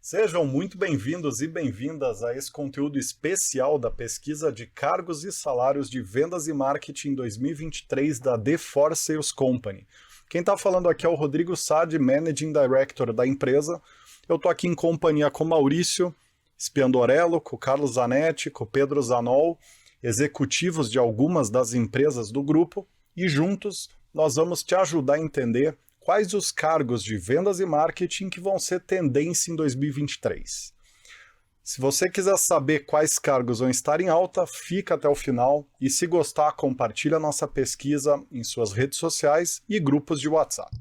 Sejam muito bem-vindos e bem-vindas a esse conteúdo especial da pesquisa de cargos e salários de vendas e marketing 2023 da The4 Sales Company. Quem está falando aqui é o Rodrigo Sade, Managing Director da empresa. Eu estou aqui em companhia com o Maurício Spiandorello, com o Carlos Zanetti, com o Pedro Zanol, executivos de algumas das empresas do grupo, e juntos nós vamos te ajudar a entender quais os cargos de vendas e marketing que vão ser tendência em 2023. Se você quiser saber quais cargos vão estar em alta, fica até o final e, se gostar, compartilha a nossa pesquisa em suas redes sociais e grupos de WhatsApp.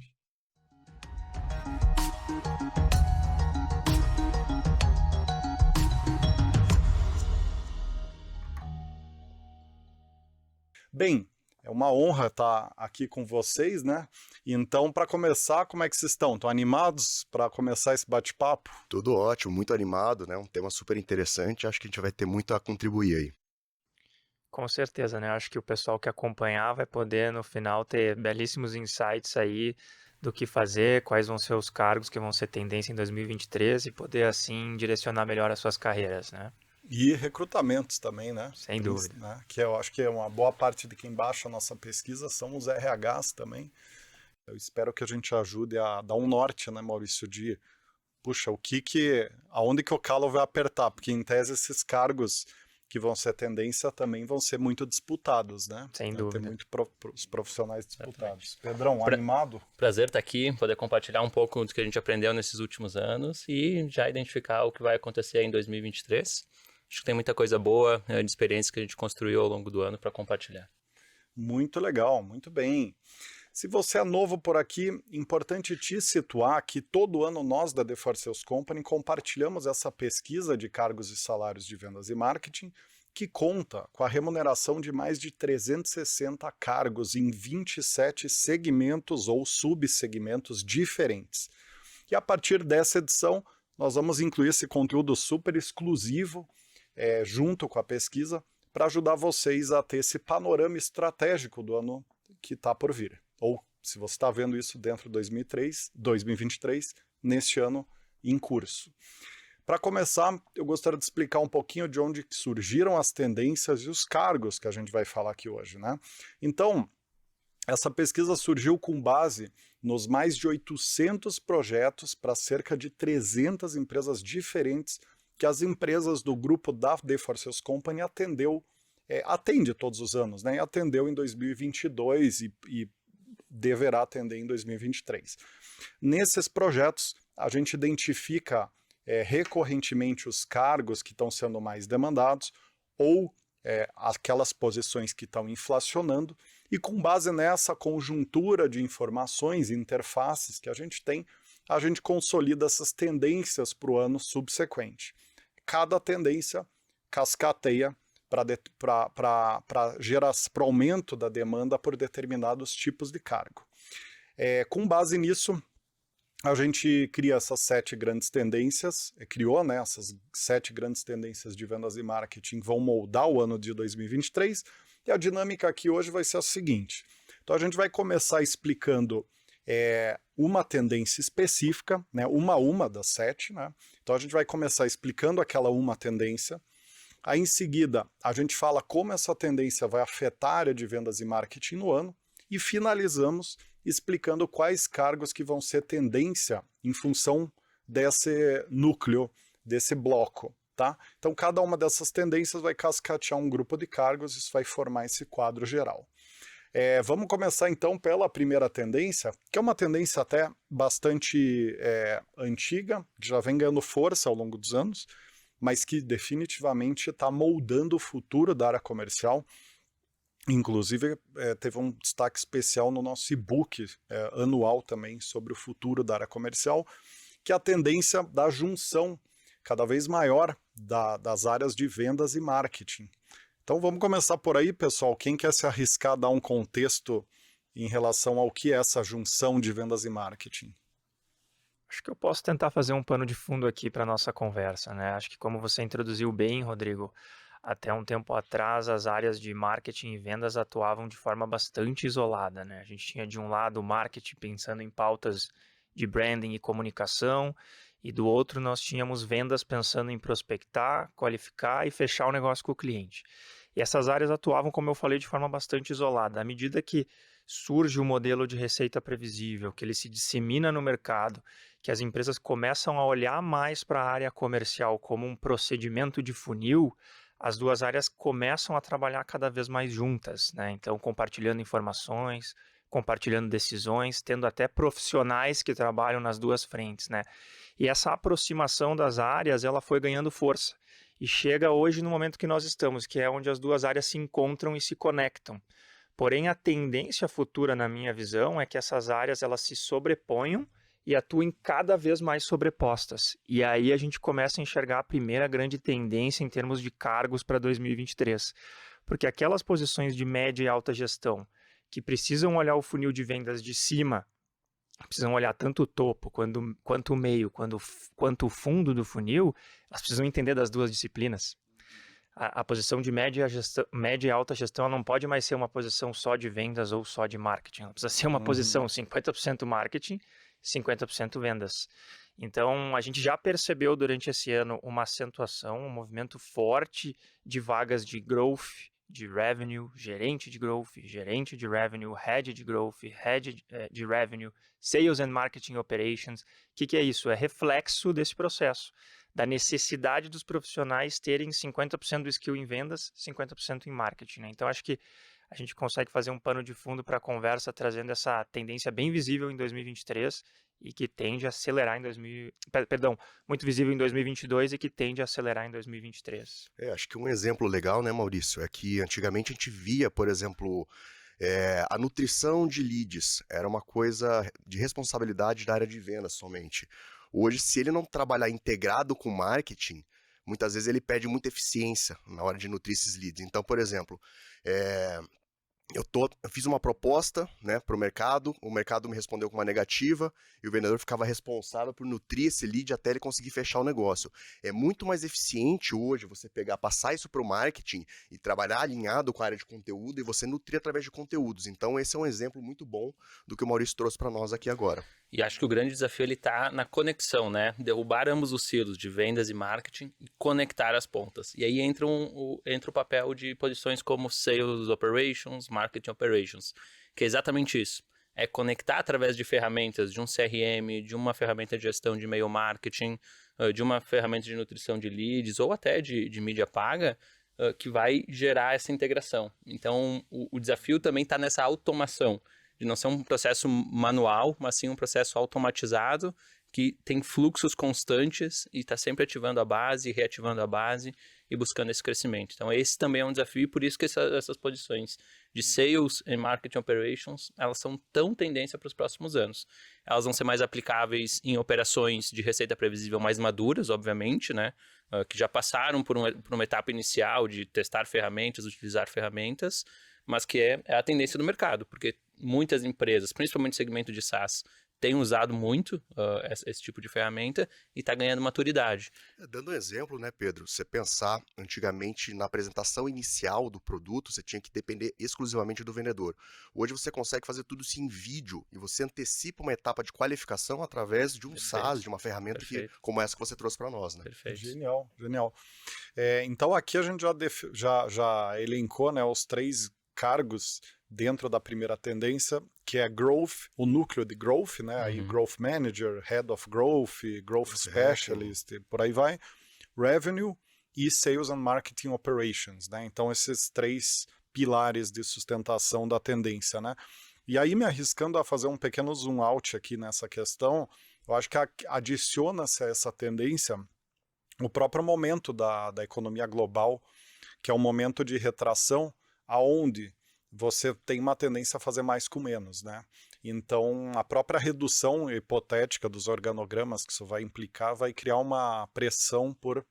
Bem, é uma honra estar aqui com vocês, né? Então, para começar, como é que vocês estão? Estão animados para começar esse bate-papo? Tudo ótimo, muito animado, né? Um tema super interessante, acho que a gente vai ter muito a contribuir aí. Com certeza, né? Acho que o pessoal que acompanhar vai poder, no final, ter belíssimos insights aí do que fazer, quais vão ser os cargos que vão ser tendência em 2023 e poder, assim, direcionar melhor as suas carreiras, né? E recrutamentos também, né? Sem dúvida. Né? Que eu acho que é uma boa parte de quem baixa a nossa pesquisa são os RHs também. Eu espero que a gente ajude a dar um norte, né, Maurício, de, puxa, aonde que o calo vai apertar, porque em tese esses cargos que vão ser tendência também vão ser muito disputados, né? Sem Vai dúvida. ter muito os profissionais disputados. Pedrão, animado? Prazer estar aqui, poder compartilhar um pouco do que a gente aprendeu nesses últimos anos e já identificar o que vai acontecer em 2023. Acho que tem muita coisa boa, de experiência que a gente construiu ao longo do ano para compartilhar. Muito legal, muito bem. Se você é novo por aqui, importante te situar que todo ano nós da The4 Sales Company compartilhamos essa pesquisa de cargos e salários de vendas e marketing, que conta com a remuneração de mais de 360 cargos em 27 segmentos ou subsegmentos diferentes. E a partir dessa edição, nós vamos incluir esse conteúdo super exclusivo junto com a pesquisa para ajudar vocês a ter esse panorama estratégico do ano que está por vir. Ou, se você está vendo isso dentro de 2023, neste ano em curso. Para começar, eu gostaria de explicar um pouquinho de onde surgiram as tendências e os cargos que a gente vai falar aqui hoje, né? Então, essa pesquisa surgiu com base nos mais de 800 projetos para cerca de 300 empresas diferentes que as empresas do grupo da The4 Sales Company atende todos os anos, né? E atendeu em 2022 e deverá atender em 2023. Nesses projetos, a gente identifica recorrentemente os cargos que estão sendo mais demandados ou aquelas posições que estão inflacionando, e com base nessa conjuntura de informações e interfaces que a gente tem, a gente consolida essas tendências para o ano subsequente. Cada tendência cascateia para o aumento da demanda por determinados tipos de cargo. Com base nisso, a gente cria essas 7 grandes tendências, né, essas 7 grandes tendências de vendas e marketing vão moldar o ano de 2023, e a dinâmica aqui hoje vai ser a seguinte. Então a gente vai começar explicando uma tendência específica, né, uma das 7, né? Então a gente vai começar explicando aquela uma tendência. Aí, em seguida, a gente fala como essa tendência vai afetar a área de vendas e marketing no ano, e finalizamos explicando quais cargos que vão ser tendência em função desse núcleo, desse bloco, tá? Então, cada uma dessas tendências vai cascatear um grupo de cargos, isso vai formar esse quadro geral. Vamos começar então pela primeira tendência, que é uma tendência até bastante antiga, que já vem ganhando força ao longo dos anos, mas que definitivamente está moldando o futuro da área comercial. Inclusive, teve um destaque especial no nosso e-book anual também sobre o futuro da área comercial, que é a tendência da junção cada vez maior das áreas de vendas e marketing. Então vamos começar por aí, pessoal. Quem quer se arriscar a dar um contexto em relação ao que é essa junção de vendas e marketing? Acho que eu posso tentar fazer um pano de fundo aqui para a nossa conversa, né? Acho que, como você introduziu bem, Rodrigo, até um tempo atrás as áreas de marketing e vendas atuavam de forma bastante isolada, né? A gente tinha de um lado o marketing pensando em pautas de branding e comunicação, E do outro nós tínhamos vendas pensando em prospectar, qualificar e fechar o negócio com o cliente. E essas áreas atuavam, como eu falei, de forma bastante isolada. À medida que surge o modelo de receita previsível, que ele se dissemina no mercado, que as empresas começam a olhar mais para a área comercial como um procedimento de funil, as duas áreas começam a trabalhar cada vez mais juntas, né? Então, compartilhando informações, compartilhando decisões, tendo até profissionais que trabalham nas duas frentes, né? E essa aproximação das áreas, ela foi ganhando força. E chega hoje no momento que nós estamos, que é onde as duas áreas se encontram e se conectam. Porém, a tendência futura, na minha visão, é que essas áreas elas se sobreponham e atuem cada vez mais sobrepostas. E aí a gente começa a enxergar a primeira grande tendência em termos de cargos para 2023. Porque aquelas posições de média e alta gestão que precisam olhar o funil de vendas de cima, precisam olhar tanto o topo quanto o meio, quanto o fundo do funil, elas precisam entender das duas disciplinas. A posição de média e alta gestão ela não pode mais ser uma posição só de vendas ou só de marketing. Ela precisa ser uma posição 50% marketing, 50% vendas. Então, a gente já percebeu durante esse ano uma acentuação, um movimento forte de vagas de growth, de revenue, gerente de growth, gerente de revenue, head de growth, head de revenue, sales and marketing operations. O que é isso? É reflexo desse processo, da necessidade dos profissionais terem 50% do skill em vendas, 50% em marketing, né? Então, acho que a gente consegue fazer um pano de fundo para a conversa, trazendo essa tendência bem visível em 2023 e que tende a acelerar muito visível em 2022 e que tende a acelerar em 2023. Acho que um exemplo legal, né, Maurício, é que antigamente a gente via, por exemplo, a nutrição de leads era uma coisa de responsabilidade da área de vendas somente. Hoje, se ele não trabalhar integrado com marketing, muitas vezes ele perde muita eficiência na hora de nutrir esses leads. Então, por exemplo, eu fiz uma proposta, né, para o mercado me respondeu com uma negativa e o vendedor ficava responsável por nutrir esse lead até ele conseguir fechar o negócio. É muito mais eficiente hoje você passar isso para o marketing e trabalhar alinhado com a área de conteúdo e você nutrir através de conteúdos. Então esse é um exemplo muito bom do que o Maurício trouxe para nós aqui agora. E acho que o grande desafio ele está na conexão, né? Derrubar ambos os silos de vendas e marketing e conectar as pontas. E aí entra o papel de posições como Sales Operations, Marketing Operations, que é exatamente isso. É conectar através de ferramentas, de um CRM, de uma ferramenta de gestão de e-mail marketing, de uma ferramenta de nutrição de leads ou até de mídia paga, que vai gerar essa integração. Então, o desafio também está nessa automação, de não ser um processo manual, mas sim um processo automatizado, que tem fluxos constantes e está sempre ativando a base, reativando a base e buscando esse crescimento. Então, esse também é um desafio, e por isso que essas posições de Sales e Marketing Operations, elas são tão tendência para os próximos anos. Elas vão ser mais aplicáveis em operações de receita previsível mais maduras, obviamente, né? Que já passaram por uma etapa inicial de testar ferramentas, utilizar ferramentas, mas que é a tendência do mercado, porque muitas empresas, principalmente no segmento de SaaS, têm usado muito esse tipo de ferramenta e está ganhando maturidade. Dando um exemplo, né, Pedro? Você pensar antigamente na apresentação inicial do produto, você tinha que depender exclusivamente do vendedor. Hoje você consegue fazer tudo isso em vídeo e você antecipa uma etapa de qualificação através de um SaaS, de uma ferramenta como essa que você trouxe para nós, né? Perfeito. Genial, genial. Então aqui a gente já elencou, né, os 3 cargos dentro da primeira tendência, que é Growth, o núcleo de Growth, né? Aí Growth Manager, Head of Growth, Growth Specialist, por aí vai. Revenue e Sales and Marketing Operations, né? Então esses 3 pilares de sustentação da tendência, né? E aí me arriscando a fazer um pequeno zoom out aqui nessa questão, eu acho que adiciona-se a essa tendência o próprio momento da economia global, que é um momento de retração, aonde você tem uma tendência a fazer mais com menos, né? Então, a própria redução hipotética dos organogramas que isso vai implicar vai criar uma pressão por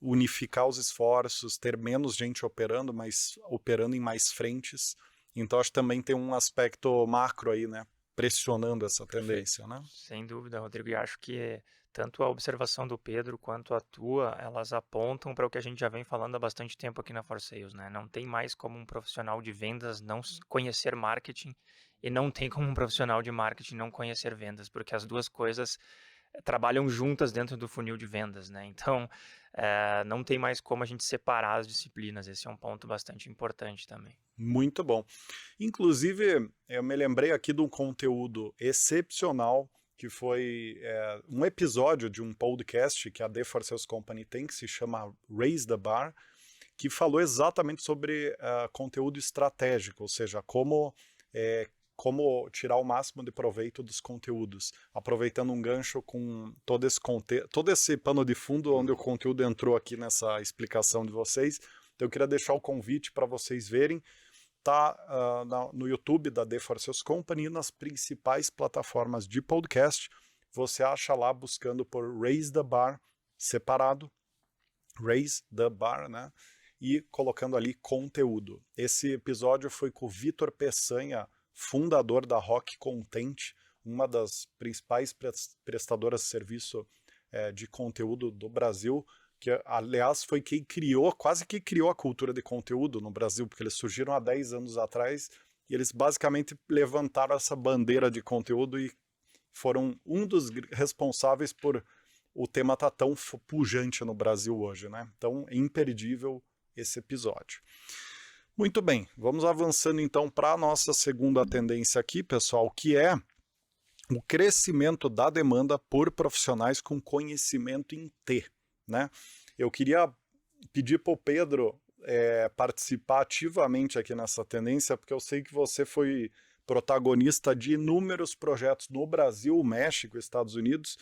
unificar os esforços, ter menos gente operando, mas operando em mais frentes. Então, acho que também tem um aspecto macro aí, né? Pressionando essa tendência, né? Sem dúvida, Rodrigo, e acho que tanto a observação do Pedro quanto a tua, elas apontam para o que a gente já vem falando há bastante tempo aqui na For Sales, né? Não tem mais como um profissional de vendas não conhecer marketing e não tem como um profissional de marketing não conhecer vendas, porque as duas coisas trabalham juntas dentro do funil de vendas, né? Então, não tem mais como a gente separar as disciplinas. Esse é um ponto bastante importante também. Muito bom. Inclusive, eu me lembrei aqui de um conteúdo excepcional, que foi um episódio de um podcast que a The For Sales Company tem, que se chama Raise the Bar, que falou exatamente sobre conteúdo estratégico, ou seja, como tirar o máximo de proveito dos conteúdos, aproveitando um gancho com todo esse pano de fundo onde o conteúdo entrou aqui nessa explicação de vocês. Então eu queria deixar o convite para vocês verem. Está no YouTube da The For Sales Company e nas principais plataformas de podcast. Você acha lá buscando por Raise the Bar separado, Raise the Bar, né? E colocando ali conteúdo. Esse episódio foi com o Vitor Peçanha, fundador da Rock Content, uma das principais prestadoras de serviço de conteúdo do Brasil, que aliás foi quem quase que criou a cultura de conteúdo no Brasil, porque eles surgiram há 10 anos atrás e eles basicamente levantaram essa bandeira de conteúdo e foram um dos responsáveis por o tema estar tão pujante no Brasil hoje, né? Então é imperdível esse episódio. Muito bem, vamos avançando então para a nossa segunda tendência aqui, pessoal, que é o crescimento da demanda por profissionais com conhecimento em T, né? Eu queria pedir para o Pedro participar ativamente aqui nessa tendência, porque eu sei que você foi protagonista de inúmeros projetos no Brasil, México, Estados Unidos,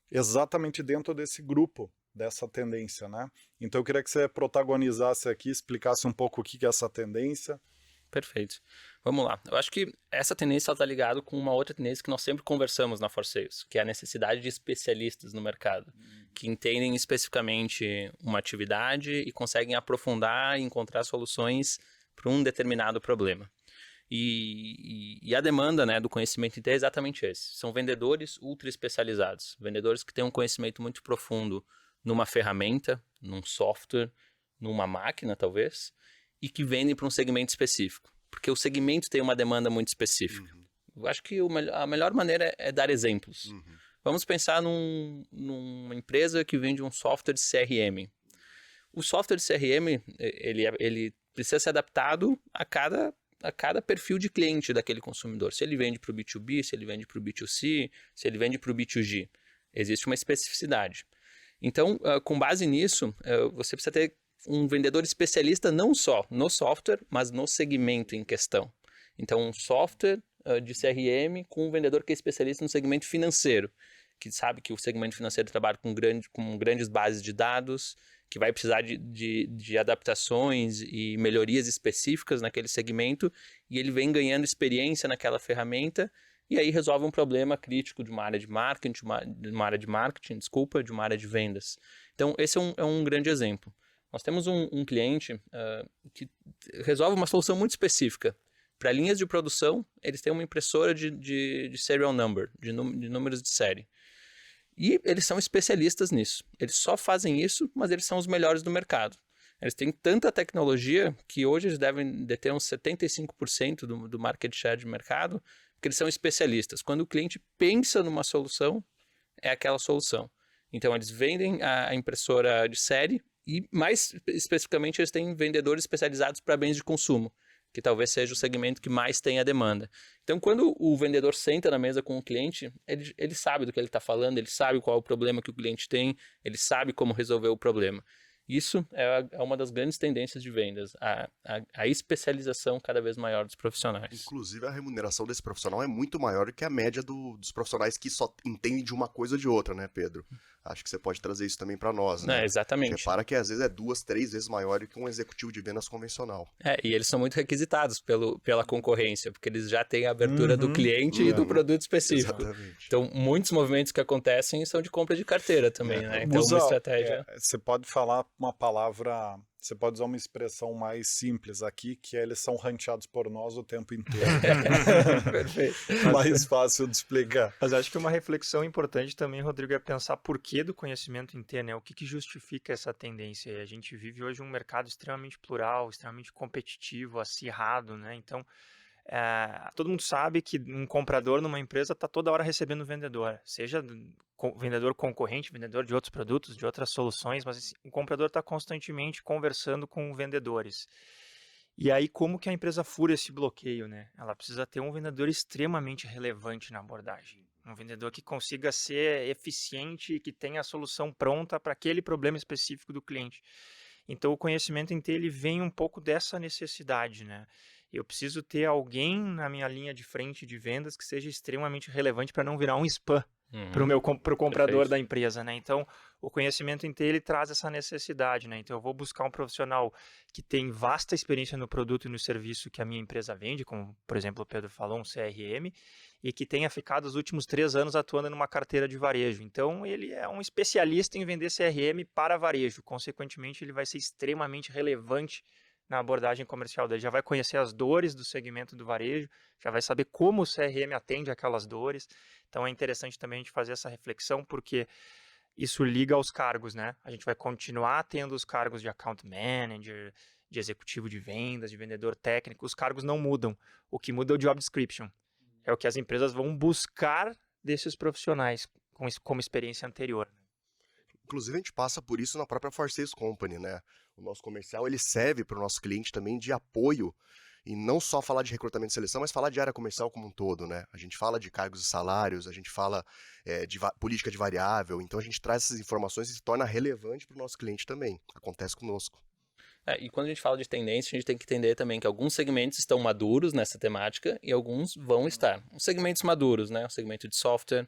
exatamente dentro desse grupo, dessa tendência, né? Então eu queria que você protagonizasse aqui, explicasse um pouco o que é essa tendência. Perfeito. Vamos lá. Eu acho que essa tendência está ligada com uma outra tendência que nós sempre conversamos na For Sales, que é a necessidade de especialistas no mercado, que entendem especificamente uma atividade e conseguem aprofundar e encontrar soluções para um determinado problema. E a demanda, né, do conhecimento inteiro é exatamente esse. São vendedores ultra especializados, vendedores que têm um conhecimento muito profundo numa ferramenta, num software, numa máquina talvez, e que vendem para um segmento específico. Porque o segmento tem uma demanda muito específica. Eu acho que a melhor maneira é dar exemplos. Vamos pensar numa empresa que vende um software de CRM. O software de CRM, ele precisa ser adaptado a cada perfil de cliente daquele consumidor. Se ele vende para o B2B, se ele vende para o B2C, se ele vende para o B2G. Existe uma especificidade. Então, com base nisso, você precisa ter um vendedor especialista não só no software, mas no segmento em questão. Então, um software de CRM com um vendedor que é especialista no segmento financeiro, que sabe que o segmento financeiro trabalha com grandes bases de dados, que vai precisar de adaptações e melhorias específicas naquele segmento, e ele vem ganhando experiência naquela ferramenta, e aí resolve um problema crítico de uma área de marketing, de uma área de vendas. Então, esse é um grande exemplo. Nós temos um cliente que resolve uma solução muito específica. Para linhas de produção, eles têm uma impressora de serial number, de números de série. E eles são especialistas nisso. Eles só fazem isso, mas eles são os melhores do mercado. Eles têm tanta tecnologia que hoje eles devem deter uns 75% do market share de mercado, porque eles são especialistas. Quando o cliente pensa numa solução, é aquela solução. Então, eles vendem a impressora de série e, mais especificamente, eles têm vendedores especializados para bens de consumo, que talvez seja o segmento que mais tem a demanda. Então, quando o vendedor senta na mesa com o cliente, ele sabe do que ele está falando, ele sabe qual é o problema que o cliente tem, ele sabe como resolver o problema. Isso é uma das grandes tendências de vendas, a especialização cada vez maior dos profissionais. Inclusive, a remuneração desse profissional é muito maior do que a média dos profissionais que só entendem de uma coisa ou de outra, né, Pedro? Acho que você pode trazer isso também para nós, né? Exatamente. Repara que às vezes é 2, 3 vezes maior do que um executivo de vendas convencional. E eles são muito requisitados pela concorrência, porque eles já têm a abertura do cliente e do produto específico. Exatamente. Então, muitos movimentos que acontecem são de compra de carteira também, né? Então, uma estratégia... Você pode falar uma palavra... Você pode usar uma expressão mais simples aqui, que é eles são ranteados por nós o tempo inteiro. Perfeito. Mais fácil de explicar. Mas acho que uma reflexão importante também, Rodrigo, é pensar por que do conhecimento em T, né? O que justifica essa tendência? E a gente vive hoje um mercado extremamente plural, extremamente competitivo, acirrado, né? Então, todo mundo sabe que um comprador numa empresa está toda hora recebendo vendedor, seja vendedor concorrente, vendedor de outros produtos, de outras soluções, mas assim, o comprador está constantemente conversando com vendedores. E aí, como que a empresa fura esse bloqueio, né? Ela precisa ter um vendedor extremamente relevante na abordagem. Um vendedor que consiga ser eficiente e que tenha a solução pronta para aquele problema específico do cliente. Então, o conhecimento em T ele vem um pouco dessa necessidade, né? Eu preciso ter alguém na minha linha de frente de vendas que seja extremamente relevante para não virar um spam para o comprador Perfeito. da empresa, né? Então, o conhecimento em T ele traz essa necessidade, né? Então, eu vou buscar um profissional que tem vasta experiência no produto e no serviço que a minha empresa vende, como, por exemplo, o Pedro falou, um CRM, e que tenha ficado os últimos 3 anos atuando numa carteira de varejo. Então, ele é um especialista em vender CRM para varejo. Consequentemente, ele vai ser extremamente relevante na abordagem comercial dele. Já vai conhecer as dores do segmento do varejo, já vai saber como o CRM atende aquelas dores. Então, é interessante também a gente fazer essa reflexão, porque isso liga aos cargos, né? A gente vai continuar tendo os cargos de account manager, de executivo de vendas, de vendedor técnico. Os cargos não mudam. O que muda é o job description. É o que as empresas vão buscar desses profissionais como experiência anterior. Inclusive, a gente passa por isso na própria For Sales Company, né? O nosso comercial, ele serve para o nosso cliente também de apoio, e não só falar de recrutamento e seleção, mas falar de área comercial como um todo, né? A gente fala de cargos e salários, a gente fala de política de variável, então a gente traz essas informações e se torna relevante para o nosso cliente também. Acontece conosco. E quando a gente fala de tendência, a gente tem que entender também que alguns segmentos estão maduros nessa temática e alguns vão estar. Os segmentos maduros, né? O segmento de software,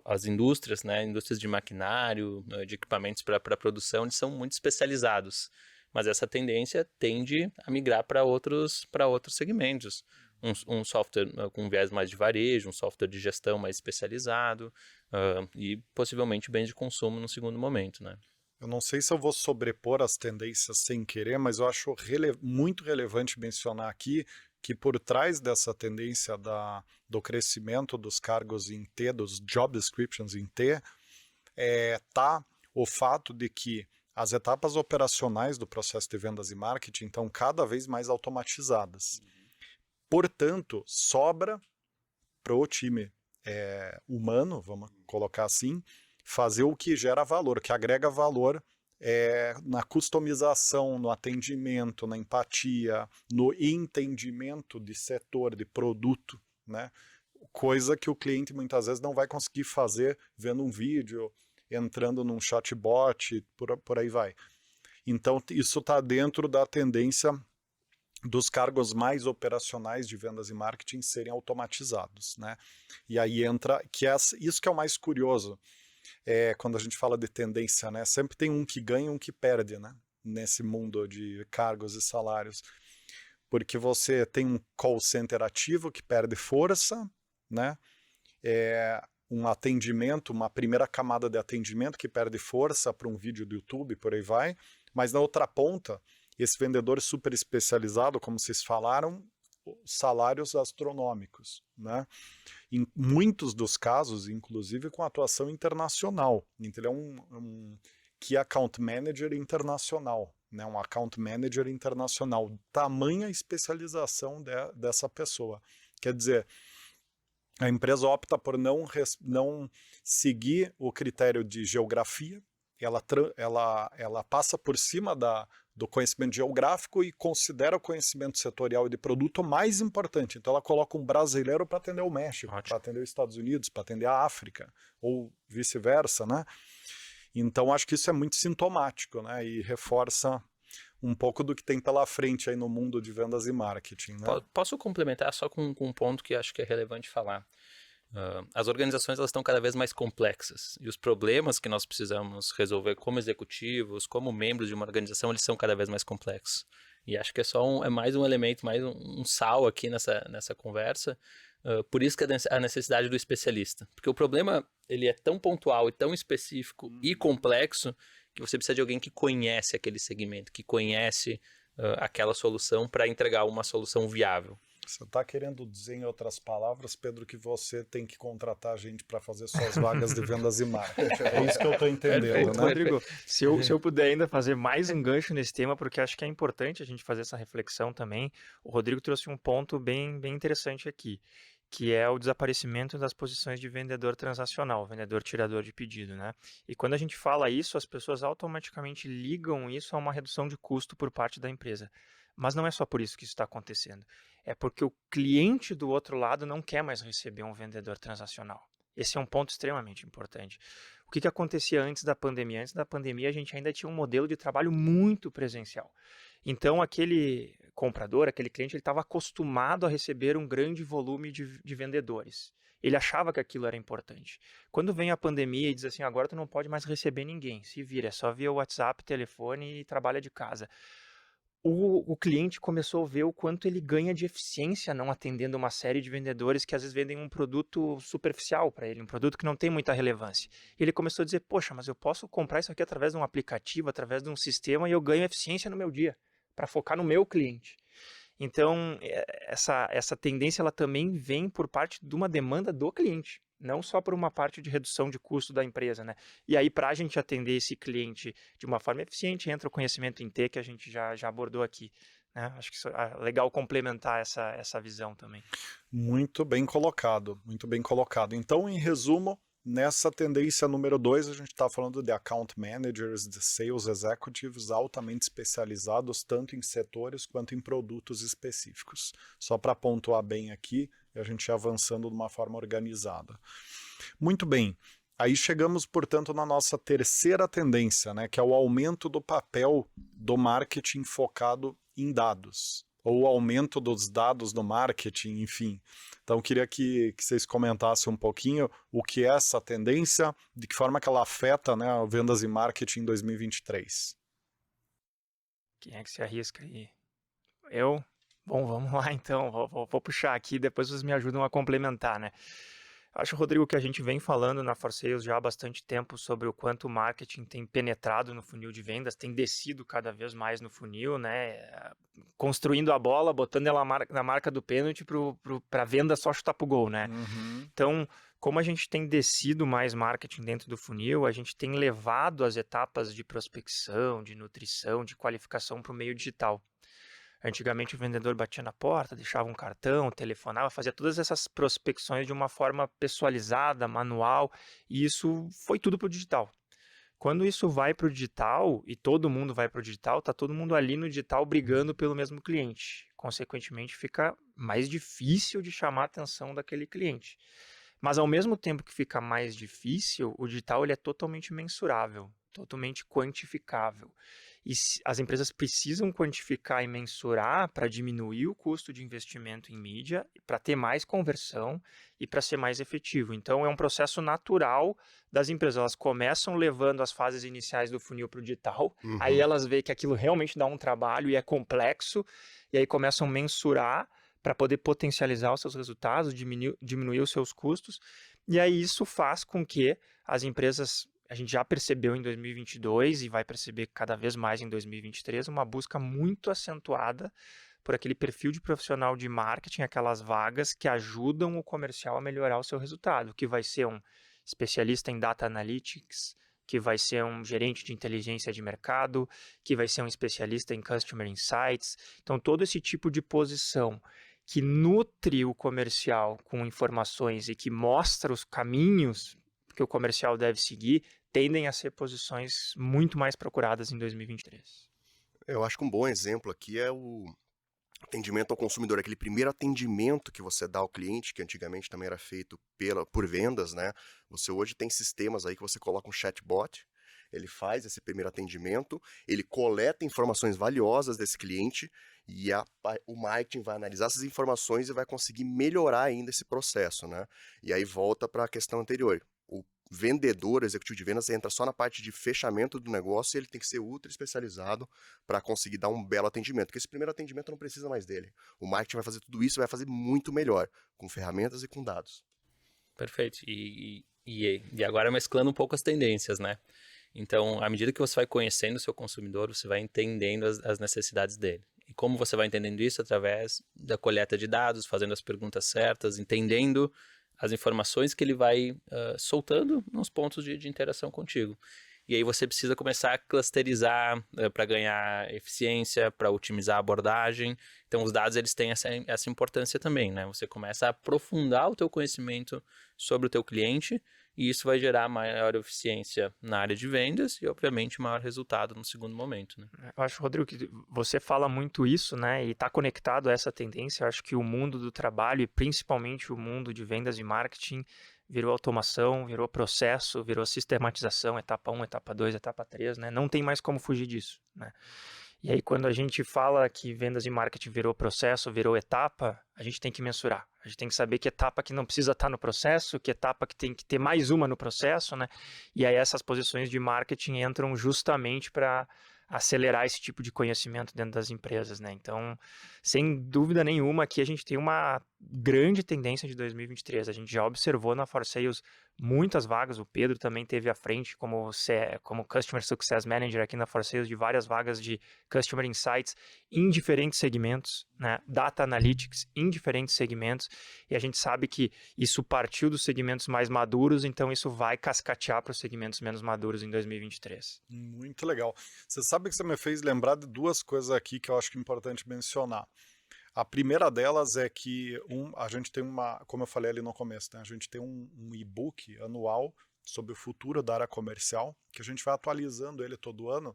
as indústrias, né? Indústrias de maquinário, de equipamentos para produção, eles são muito especializados. Mas essa tendência tende a migrar para outros segmentos. Um software com viés mais de varejo, um software de gestão mais especializado e possivelmente bens de consumo no segundo momento, né? Eu não sei se eu vou sobrepor as tendências sem querer, mas eu acho muito relevante mencionar aqui que por trás dessa tendência do crescimento dos cargos em T, dos job descriptions em T, tá o fato de que as etapas operacionais do processo de vendas e marketing estão cada vez mais automatizadas. Portanto, sobra para o time humano, vamos colocar assim, fazer o que gera valor, que agrega valor na customização, no atendimento, na empatia, no entendimento de setor, de produto, né? Coisa que o cliente muitas vezes não vai conseguir fazer vendo um vídeo, entrando num chatbot, por aí vai. Então, isso está dentro da tendência dos cargos mais operacionais de vendas e marketing serem automatizados, né? E aí entra, isso que é o mais curioso, quando a gente fala de tendência, né? Sempre tem um que ganha e um que perde, né? Nesse mundo de cargos e salários. Porque você tem um call center ativo que perde força, né? Um atendimento, uma primeira camada de atendimento que perde força para um vídeo do YouTube, por aí vai, mas na outra ponta, esse vendedor super especializado, como vocês falaram, salários astronômicos, né? Em muitos dos casos, inclusive com atuação internacional. Então ele é um Key Account Manager internacional, né? Um Account Manager internacional, tamanha especialização dessa pessoa. Quer dizer, a empresa opta por não seguir o critério de geografia, ela passa por cima do conhecimento geográfico e considera o conhecimento setorial e de produto mais importante. Então ela coloca um brasileiro para atender o México, para atender os Estados Unidos, para atender a África, ou vice-versa, né? Então acho que isso é muito sintomático, né? E reforça um pouco do que tem pela frente aí no mundo de vendas e marketing, né? Posso complementar só com um ponto que acho que é relevante falar. As organizações elas estão cada vez mais complexas e os problemas que nós precisamos resolver como executivos, como membros de uma organização, eles são cada vez mais complexos. E acho que é mais um elemento, mais um sal aqui nessa conversa. Por isso que a necessidade do especialista. Porque o problema ele é tão pontual e tão específico e complexo que você precisa de alguém que conhece aquele segmento, que conhece aquela solução para entregar uma solução viável. Você está querendo dizer, em outras palavras, Pedro, que você tem que contratar gente para fazer suas vagas de vendas e marketing. É isso que eu estou entendendo, Perfeito, né? Rodrigo, se eu puder ainda fazer mais um gancho nesse tema, porque acho que é importante a gente fazer essa reflexão também, o Rodrigo trouxe um ponto bem interessante aqui, que é o desaparecimento das posições de vendedor transacional, vendedor tirador de pedido, né? E quando a gente fala isso, as pessoas automaticamente ligam isso a uma redução de custo por parte da empresa. Mas não é só por isso que isso está acontecendo. É porque o cliente do outro lado não quer mais receber um vendedor transacional. Esse é um ponto extremamente importante. O que acontecia antes da pandemia? Antes da pandemia, a gente ainda tinha um modelo de trabalho muito presencial. Então, aquele comprador, aquele cliente, ele estava acostumado a receber um grande volume de vendedores. Ele achava que aquilo era importante. Quando vem a pandemia e diz assim, agora tu não pode mais receber ninguém, se vira, é só via WhatsApp, telefone e trabalha de casa. O cliente começou a ver o quanto ele ganha de eficiência não atendendo uma série de vendedores que às vezes vendem um produto superficial para ele, um produto que não tem muita relevância. E ele começou a dizer, poxa, mas eu posso comprar isso aqui através de um aplicativo, através de um sistema e eu ganho eficiência no meu dia, para focar no meu cliente. Então, essa tendência ela também vem por parte de uma demanda do cliente, não só por uma parte de redução de custo da empresa, né? E aí, para a gente atender esse cliente de uma forma eficiente, entra o conhecimento em T, que a gente já abordou aqui, né? Acho que é legal complementar essa visão também. Muito bem colocado, muito bem colocado. Então, em resumo, nessa tendência número 2, a gente está falando de account managers, de sales executives altamente especializados, tanto em setores quanto em produtos específicos. Só para pontuar bem aqui, e a gente avançando de uma forma organizada. Muito bem. Aí chegamos, portanto, na nossa terceira tendência, né, que é o aumento do papel do marketing focado em dados, ou o aumento dos dados no marketing, enfim. Então, queria que vocês comentassem um pouquinho o que é essa tendência, de que forma que ela afeta, né, vendas e marketing em 2023. Quem é que se arrisca aí? Eu? Bom, vamos lá então, vou puxar aqui, depois vocês me ajudam a complementar, né? Acho, Rodrigo, que a gente vem falando na For Sales já há bastante tempo sobre o quanto o marketing tem penetrado no funil de vendas, tem descido cada vez mais no funil, né? Construindo a bola, botando ela na marca do pênalti para a venda só chutar pro gol, né? Uhum. Então, como a gente tem descido mais marketing dentro do funil, a gente tem levado as etapas de prospecção, de nutrição, de qualificação para o meio digital. Antigamente o vendedor batia na porta, deixava um cartão, telefonava, fazia todas essas prospecções de uma forma pessoalizada, manual, e isso foi tudo para o digital. Quando isso vai para o digital, e todo mundo vai para o digital, está todo mundo ali no digital brigando pelo mesmo cliente. Consequentemente, fica mais difícil de chamar a atenção daquele cliente. Mas ao mesmo tempo que fica mais difícil, o digital ele é totalmente mensurável, totalmente quantificável. E as empresas precisam quantificar e mensurar para diminuir o custo de investimento em mídia, para ter mais conversão e para ser mais efetivo. Então, é um processo natural das empresas. Elas começam levando as fases iniciais do funil para o digital, aí elas veem que aquilo realmente dá um trabalho e é complexo, e aí começam a mensurar para poder potencializar os seus resultados, diminuir os seus custos. E aí isso faz com que as empresas... A gente já percebeu em 2022 e vai perceber cada vez mais em 2023 uma busca muito acentuada por aquele perfil de profissional de marketing, aquelas vagas que ajudam o comercial a melhorar o seu resultado, que vai ser um especialista em data analytics, que vai ser um gerente de inteligência de mercado, que vai ser um especialista em customer insights. Então, todo esse tipo de posição que nutre o comercial com informações e que mostra os caminhos que o comercial deve seguir, tendem a ser posições muito mais procuradas em 2023. Eu acho que um bom exemplo aqui é o atendimento ao consumidor, aquele primeiro atendimento que você dá ao cliente, que antigamente também era feito por vendas, né? Você hoje tem sistemas aí que você coloca um chatbot, ele faz esse primeiro atendimento, ele coleta informações valiosas desse cliente e o marketing vai analisar essas informações e vai conseguir melhorar ainda esse processo, né? E aí volta para a questão anterior. O vendedor, executivo de vendas, entra só na parte de fechamento do negócio e ele tem que ser ultra especializado para conseguir dar um belo atendimento, porque esse primeiro atendimento não precisa mais dele. O marketing vai fazer tudo isso e vai fazer muito melhor, com ferramentas e com dados. Perfeito. E agora mesclando um pouco as tendências, né? Então, à medida que você vai conhecendo o seu consumidor, você vai entendendo as necessidades dele. E como você vai entendendo isso? Através da coleta de dados, fazendo as perguntas certas, entendendo as informações que ele vai soltando nos pontos de interação contigo. E aí você precisa começar a clusterizar para ganhar eficiência, para otimizar a abordagem. Então os dados eles têm essa importância também, né? Você começa a aprofundar o teu conhecimento sobre o teu cliente e isso vai gerar maior eficiência na área de vendas e, obviamente, maior resultado no segundo momento, né? Eu acho, Rodrigo, que você fala muito isso, né? E está conectado a essa tendência. Eu acho que o mundo do trabalho e principalmente o mundo de vendas e marketing virou automação, virou processo, virou sistematização, etapa 1, etapa 2, etapa 3, né? Não tem mais como fugir disso, né? E aí, quando a gente fala que vendas e marketing virou processo, virou etapa, a gente tem que mensurar. A gente tem que saber que etapa que não precisa estar no processo, que etapa que tem que ter mais uma no processo, né? E aí essas posições de marketing entram justamente para acelerar esse tipo de conhecimento dentro das empresas, né? Então, sem dúvida nenhuma, aqui a gente tem uma grande tendência de 2023. A gente já observou na ForSales muitas vagas, o Pedro também teve à frente como Customer Success Manager aqui na ForSales de várias vagas de Customer Insights em diferentes segmentos, né? Data Analytics em diferentes segmentos, e a gente sabe que isso partiu dos segmentos mais maduros, então isso vai cascatear para os segmentos menos maduros em 2023. Muito legal. Você sabe que você me fez lembrar de duas coisas aqui que eu acho que é importante mencionar. A primeira delas é que a gente tem como eu falei ali no começo, né, a gente tem um e-book anual sobre o futuro da área comercial, que a gente vai atualizando ele todo ano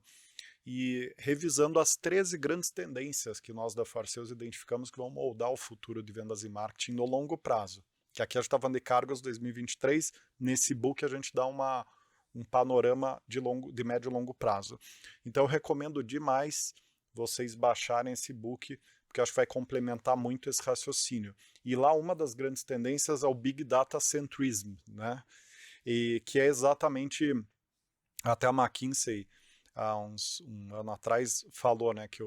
e revisando as 13 grandes tendências que nós da ForSales identificamos que vão moldar o futuro de vendas e marketing no longo prazo. Que aqui a gente está falando de cargos 2023, nesse e-book a gente dá um panorama de médio e longo prazo. Então eu recomendo demais vocês baixarem esse e-book, porque eu acho que vai complementar muito esse raciocínio. E lá uma das grandes tendências é o Big Data Centrism, né? E que é exatamente, até a McKinsey, há um ano atrás, falou, né, que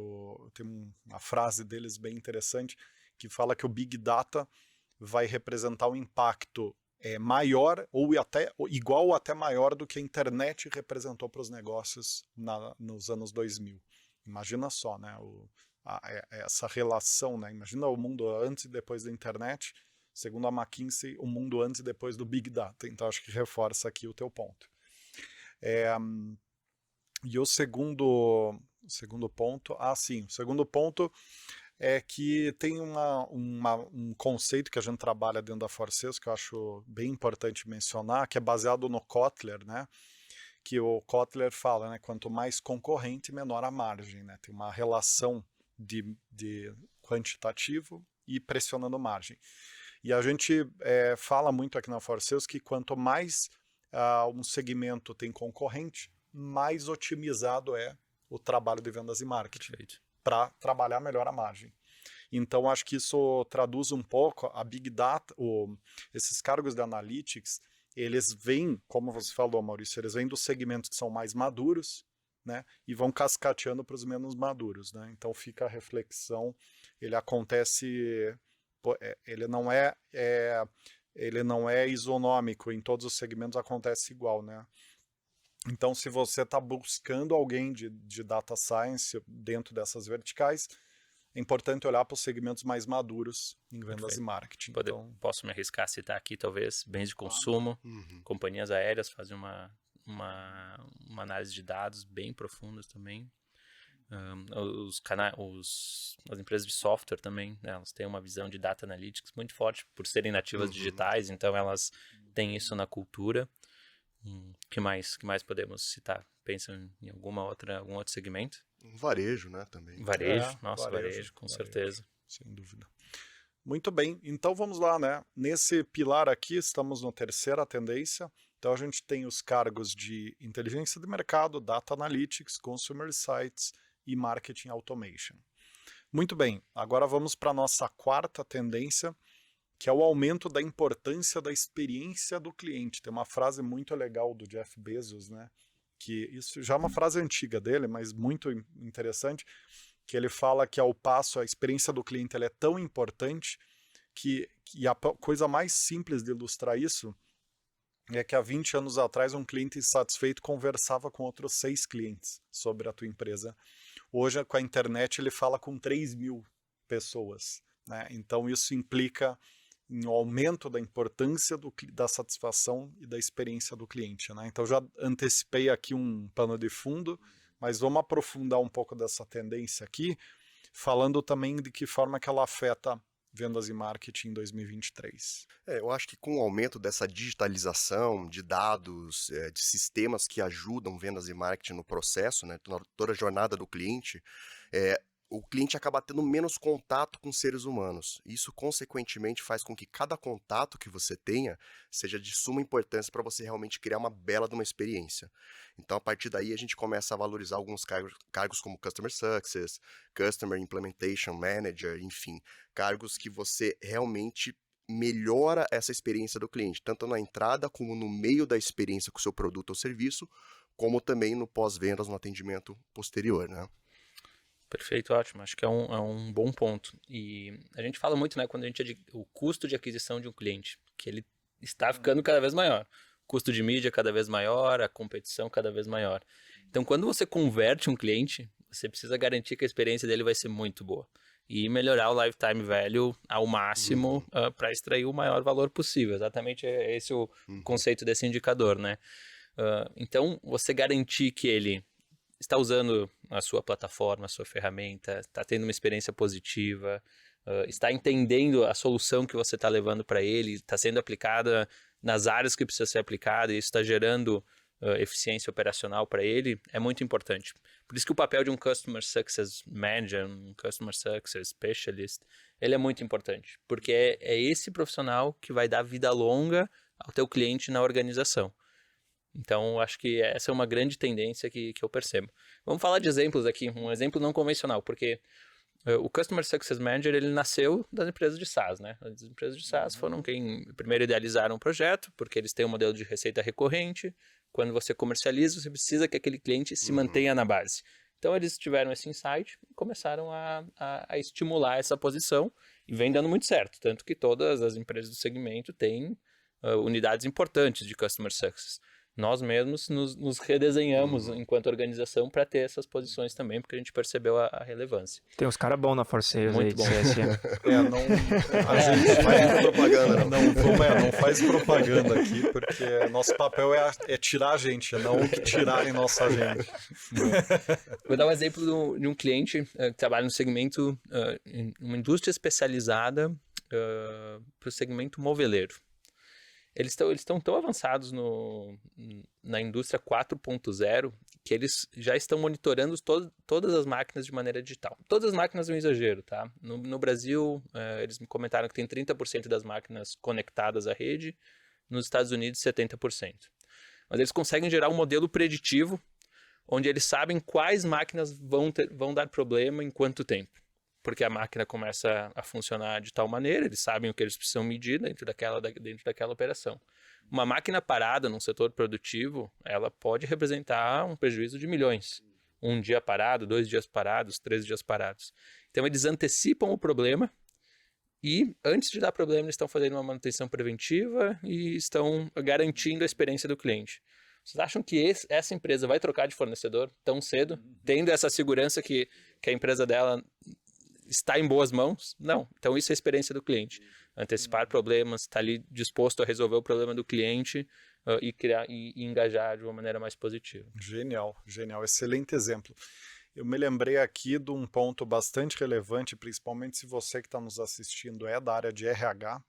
tem uma frase deles bem interessante, que fala que o Big Data vai representar um impacto maior ou até igual ou até maior do que a internet representou para os negócios nos anos 2000. Imagina só, né, essa relação, né? Imagina o mundo antes e depois da internet, segundo a McKinsey, o mundo antes e depois do Big Data. Então acho que reforça aqui o teu ponto. E o segundo ponto, o segundo ponto é que tem um conceito que a gente trabalha dentro da ForSales, que eu acho bem importante mencionar, que é baseado no Kotler, né? Que o Kotler fala, né? Quanto mais concorrente, menor a margem, né? Tem uma relação de quantitativo e pressionando margem. E a gente fala muito aqui na ForSales que quanto mais um segmento tem concorrente, mais otimizado é o trabalho de vendas e marketing para trabalhar melhor a margem. Então, acho que isso traduz um pouco a Big Data, esses cargos de Analytics, eles vêm, como você falou, Maurício, eles vêm dos segmentos que são mais maduros, né, e vão cascateando para os menos maduros, né? Então fica a reflexão, ele acontece, ele não é isonômico, em todos os segmentos acontece igual, né? Então, se você está buscando alguém de data science dentro dessas verticais, é importante olhar para os segmentos mais maduros em vendas e marketing. Posso me arriscar a citar aqui, talvez, bens de consumo, companhias aéreas fazem uma análise de dados bem profundas também. As empresas de software também, né, elas têm uma visão de data analytics muito forte por serem nativas digitais, então elas têm isso na cultura. Que mais podemos citar? Pensam em algum outro segmento? Varejo, né, também. Varejo, com certeza. Sem dúvida. Muito bem, então vamos lá, né? Nesse pilar aqui, estamos na terceira tendência. Então a gente tem os cargos de inteligência de mercado, data analytics, consumer insights e marketing automation. Muito bem, agora vamos para a nossa quarta tendência, que é o aumento da importância da experiência do cliente. Tem uma frase muito legal do Jeff Bezos, né? Que isso já é uma frase antiga dele, mas muito interessante, que ele fala que a experiência do cliente ela é tão importante que a coisa mais simples de ilustrar isso é que há 20 anos atrás um cliente insatisfeito conversava com outros 6 clientes sobre a tua empresa. Hoje, com a internet, ele fala com 3.000 pessoas, né? Então, isso implica em um aumento da importância da satisfação e da experiência do cliente, né? Então, já antecipei aqui um pano de fundo, mas vamos aprofundar um pouco dessa tendência aqui, falando também de que forma que ela afeta vendas e marketing em 2023. Eu acho que com o aumento dessa digitalização de dados, de sistemas que ajudam vendas e marketing no processo, né, toda a jornada do cliente, o cliente acaba tendo menos contato com seres humanos. Isso, consequentemente, faz com que cada contato que você tenha seja de suma importância para você realmente criar uma bela de uma experiência. Então, a partir daí, a gente começa a valorizar alguns cargos como Customer Success, Customer Implementation Manager, enfim, cargos que você realmente melhora essa experiência do cliente, tanto na entrada como no meio da experiência com o seu produto ou serviço, como também no pós-vendas, no atendimento posterior, né? Perfeito, ótimo. Acho que é um bom ponto. E a gente fala muito, né, quando o custo de aquisição de um cliente, que ele está ficando cada vez maior. O custo de mídia cada vez maior, a competição cada vez maior. Então, quando você converte um cliente, você precisa garantir que a experiência dele vai ser muito boa. E melhorar o lifetime value ao máximo para extrair o maior valor possível. Exatamente esse o conceito desse indicador, né? Então, você garantir que ele está usando a sua plataforma, a sua ferramenta, está tendo uma experiência positiva, está entendendo a solução que você está levando para ele, está sendo aplicada nas áreas que precisa ser aplicada, e isso está gerando eficiência operacional para ele, é muito importante. Por isso que o papel de um Customer Success Manager, um Customer Success Specialist, ele é muito importante, porque é esse profissional que vai dar vida longa ao teu cliente na organização. Então, acho que essa é uma grande tendência que eu percebo. Vamos falar de exemplos aqui, um exemplo não convencional, porque o Customer Success Manager, ele nasceu das empresas de SaaS, né? As empresas de SaaS foram quem primeiro idealizaram o projeto, porque eles têm um modelo de receita recorrente. Quando você comercializa, você precisa que aquele cliente se mantenha na base. Então, eles tiveram esse insight e começaram a estimular essa posição, e vem dando muito certo, tanto que todas as empresas do segmento têm unidades importantes de Customer Success. Nós mesmos nos redesenhamos enquanto organização para ter essas posições também, porque a gente percebeu a relevância. Tem uns caras bons na Forceios aí, Muito bom. CSM. A gente Faz muita propaganda, não faz propaganda aqui, porque nosso papel é tirar a gente, não que tirarem nossa gente. Vou dar um exemplo de um cliente que trabalha no segmento, em uma indústria especializada para o segmento moveleiro. Eles estão tão avançados na indústria 4.0 que eles já estão monitorando todas as máquinas de maneira digital. Todas as máquinas é um exagero, tá? No Brasil, eles me comentaram que tem 30% das máquinas conectadas à rede, nos Estados Unidos 70%. Mas eles conseguem gerar um modelo preditivo, onde eles sabem quais máquinas vão dar problema em quanto tempo. Porque a máquina começa a funcionar de tal maneira, eles sabem o que eles precisam medir dentro daquela operação. Uma máquina parada num setor produtivo, ela pode representar um prejuízo de milhões. Um dia parado, 2 dias parados, 3 dias parados. Então, eles antecipam o problema e, antes de dar problema, eles estão fazendo uma manutenção preventiva e estão garantindo a experiência do cliente. Vocês acham que essa empresa vai trocar de fornecedor tão cedo, tendo essa segurança que a empresa dela está em boas mãos? Não. Então, isso é a experiência do cliente. Antecipar problemas, estar ali disposto a resolver o problema do cliente e engajar de uma maneira mais positiva. Genial, genial. Excelente exemplo. Eu me lembrei aqui de um ponto bastante relevante, principalmente se você que está nos assistindo é da área de RH,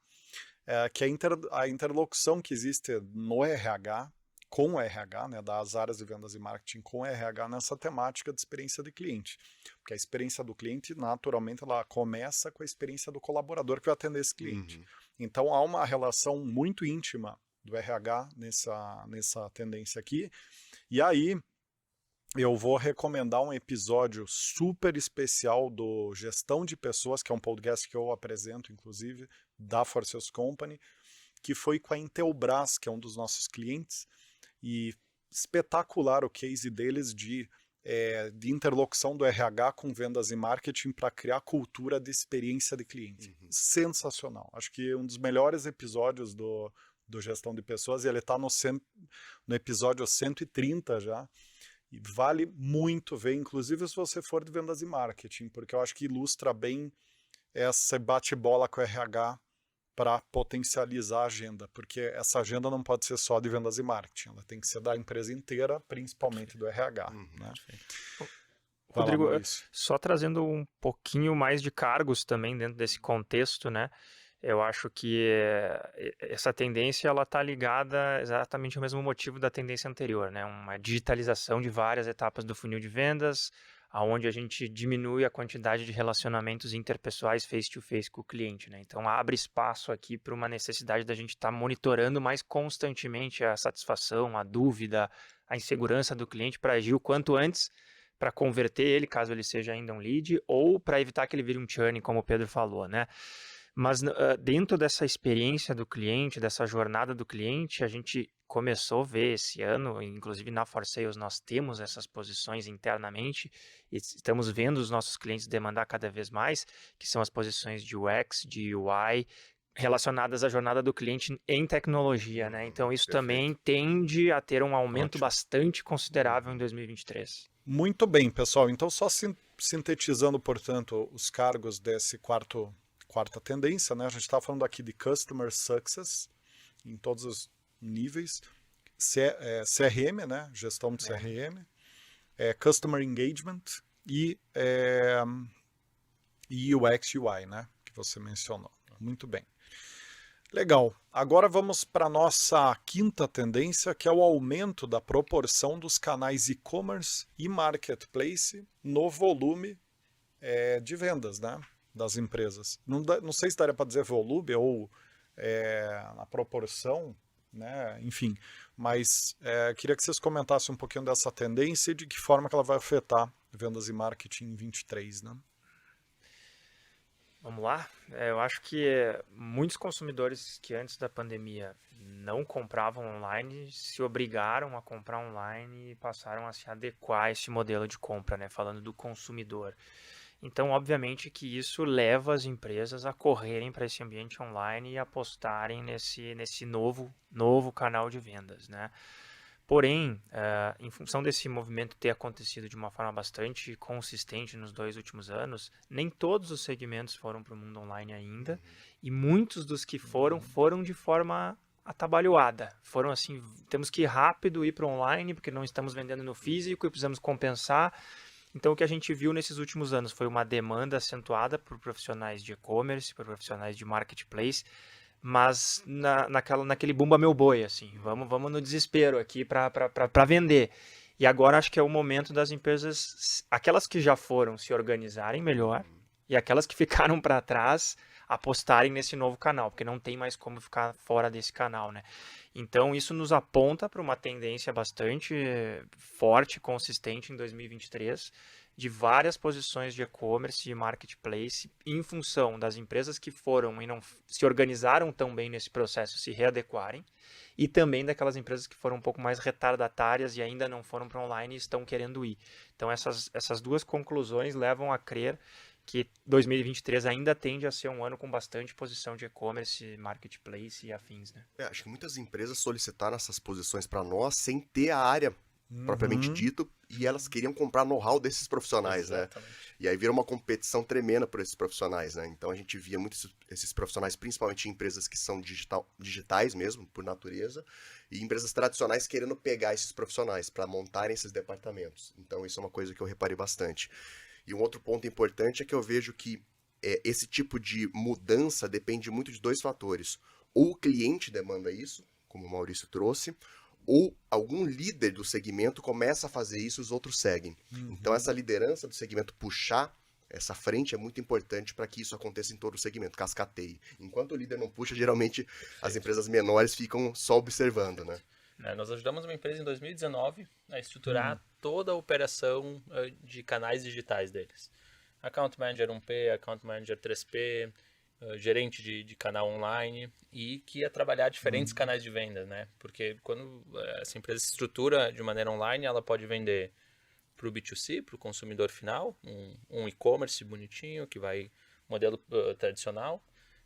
que a interlocução que existe no RH, com o RH, né, das áreas de vendas e marketing com o RH nessa temática de experiência de cliente. Porque a experiência do cliente, naturalmente, ela começa com a experiência do colaborador que vai atender esse cliente. Então, há uma relação muito íntima do RH nessa tendência aqui. E aí, eu vou recomendar um episódio super especial do Gestão de Pessoas, que é um podcast que eu apresento, inclusive, da Forces Company, que foi com a Intelbras, que é um dos nossos clientes, e espetacular o case deles de interlocução do RH com vendas e marketing para criar cultura de experiência de cliente. Sensacional. Acho que um dos melhores episódios do Gestão de Pessoas, e ele está no episódio 130 já, E vale muito ver, inclusive se você for de vendas e marketing, porque eu acho que ilustra bem essa bate-bola com o RH para potencializar a agenda, porque essa agenda não pode ser só de vendas e marketing, ela tem que ser da empresa inteira, principalmente do RH. Né? Rodrigo, só trazendo um pouquinho mais de cargos também dentro desse contexto, né? Eu acho que essa tendência ela está ligada exatamente ao mesmo motivo da tendência anterior, né? Uma digitalização de várias etapas do funil de vendas, aonde a gente diminui a quantidade de relacionamentos interpessoais face-to-face com o cliente, né? Então abre espaço aqui para uma necessidade da gente estar monitorando mais constantemente a satisfação, a dúvida, a insegurança do cliente para agir o quanto antes para converter ele, caso ele seja ainda um lead, ou para evitar que ele vire um churn, como o Pedro falou, né? Mas dentro dessa experiência do cliente, dessa jornada do cliente, a gente começou a ver esse ano, inclusive na For Sales nós temos essas posições internamente e estamos vendo os nossos clientes demandar cada vez mais, que são as posições de UX, de UI, relacionadas à jornada do cliente em tecnologia, né? Então isso também tende a ter um aumento bastante considerável em 2023. Muito bem, pessoal. Então só sintetizando, portanto, os cargos desse quarta tendência, né? A gente está falando aqui de Customer Success em todos os níveis, CRM, né? Gestão de CRM, Customer Engagement e UX UI, né? Que você mencionou. Muito bem. Legal. Agora vamos para a nossa quinta tendência, que é o aumento da proporção dos canais e-commerce e marketplace no volume de vendas, né? Das empresas. Não sei se daria para dizer volume ou na proporção, né? Enfim, mas queria que vocês comentassem um pouquinho dessa tendência e de que forma que ela vai afetar vendas e marketing em 23, né? Vamos lá? Eu acho que muitos consumidores que antes da pandemia não compravam online se obrigaram a comprar online e passaram a se adequar a esse modelo de compra, né? Falando do consumidor. Então, obviamente que isso leva as empresas a correrem para esse ambiente online e apostarem nesse novo canal de vendas, né? Porém, em função desse movimento ter acontecido de uma forma bastante consistente nos 2 últimos anos, nem todos os segmentos foram para o mundo online ainda, e muitos dos que foram de forma atabalhoada. Foram assim, temos que ir rápido ir para o online, porque não estamos vendendo no físico e precisamos compensar. Então, o que a gente viu nesses últimos anos foi uma demanda acentuada por profissionais de e-commerce, por profissionais de marketplace, mas naquele bumba meu boi, assim, vamos no desespero aqui para vender. E agora acho que é o momento das empresas, aquelas que já foram, se organizarem melhor, e aquelas que ficaram para trás, apostarem nesse novo canal, porque não tem mais como ficar fora desse canal, né? Então isso nos aponta para uma tendência bastante forte, consistente em 2023, de várias posições de e-commerce e marketplace em função das empresas que foram e não se organizaram tão bem nesse processo se readequarem e também daquelas empresas que foram um pouco mais retardatárias e ainda não foram para online e estão querendo ir. Então essas duas conclusões levam a crer que 2023 ainda tende a ser um ano com bastante posição de e-commerce, marketplace e afins, né? Acho que muitas empresas solicitaram essas posições para nós sem ter a área propriamente dito, e elas queriam comprar know-how desses profissionais, exatamente, né? E aí vira uma competição tremenda por esses profissionais, né? Então a gente via muitos esses profissionais, principalmente em empresas que são digitais mesmo, por natureza, e empresas tradicionais querendo pegar esses profissionais para montarem esses departamentos. Então isso é uma coisa que eu reparei bastante. E um outro ponto importante é que eu vejo que esse tipo de mudança depende muito de 2 fatores. Ou o cliente demanda isso, como o Maurício trouxe, ou algum líder do segmento começa a fazer isso e os outros seguem. Então essa liderança do segmento puxar essa frente é muito importante para que isso aconteça em todo o segmento, cascateie. Enquanto o líder não puxa, geralmente as empresas menores ficam só observando, né? Nós ajudamos uma empresa em 2019 a estruturar toda a operação de canais digitais deles. Account Manager 1P, Account Manager 3P, gerente de canal online, e que ia trabalhar diferentes canais de venda, né? Porque quando essa empresa se estrutura de maneira online, ela pode vender para o B2C, para o consumidor final, um e-commerce bonitinho, que vai modelo tradicional,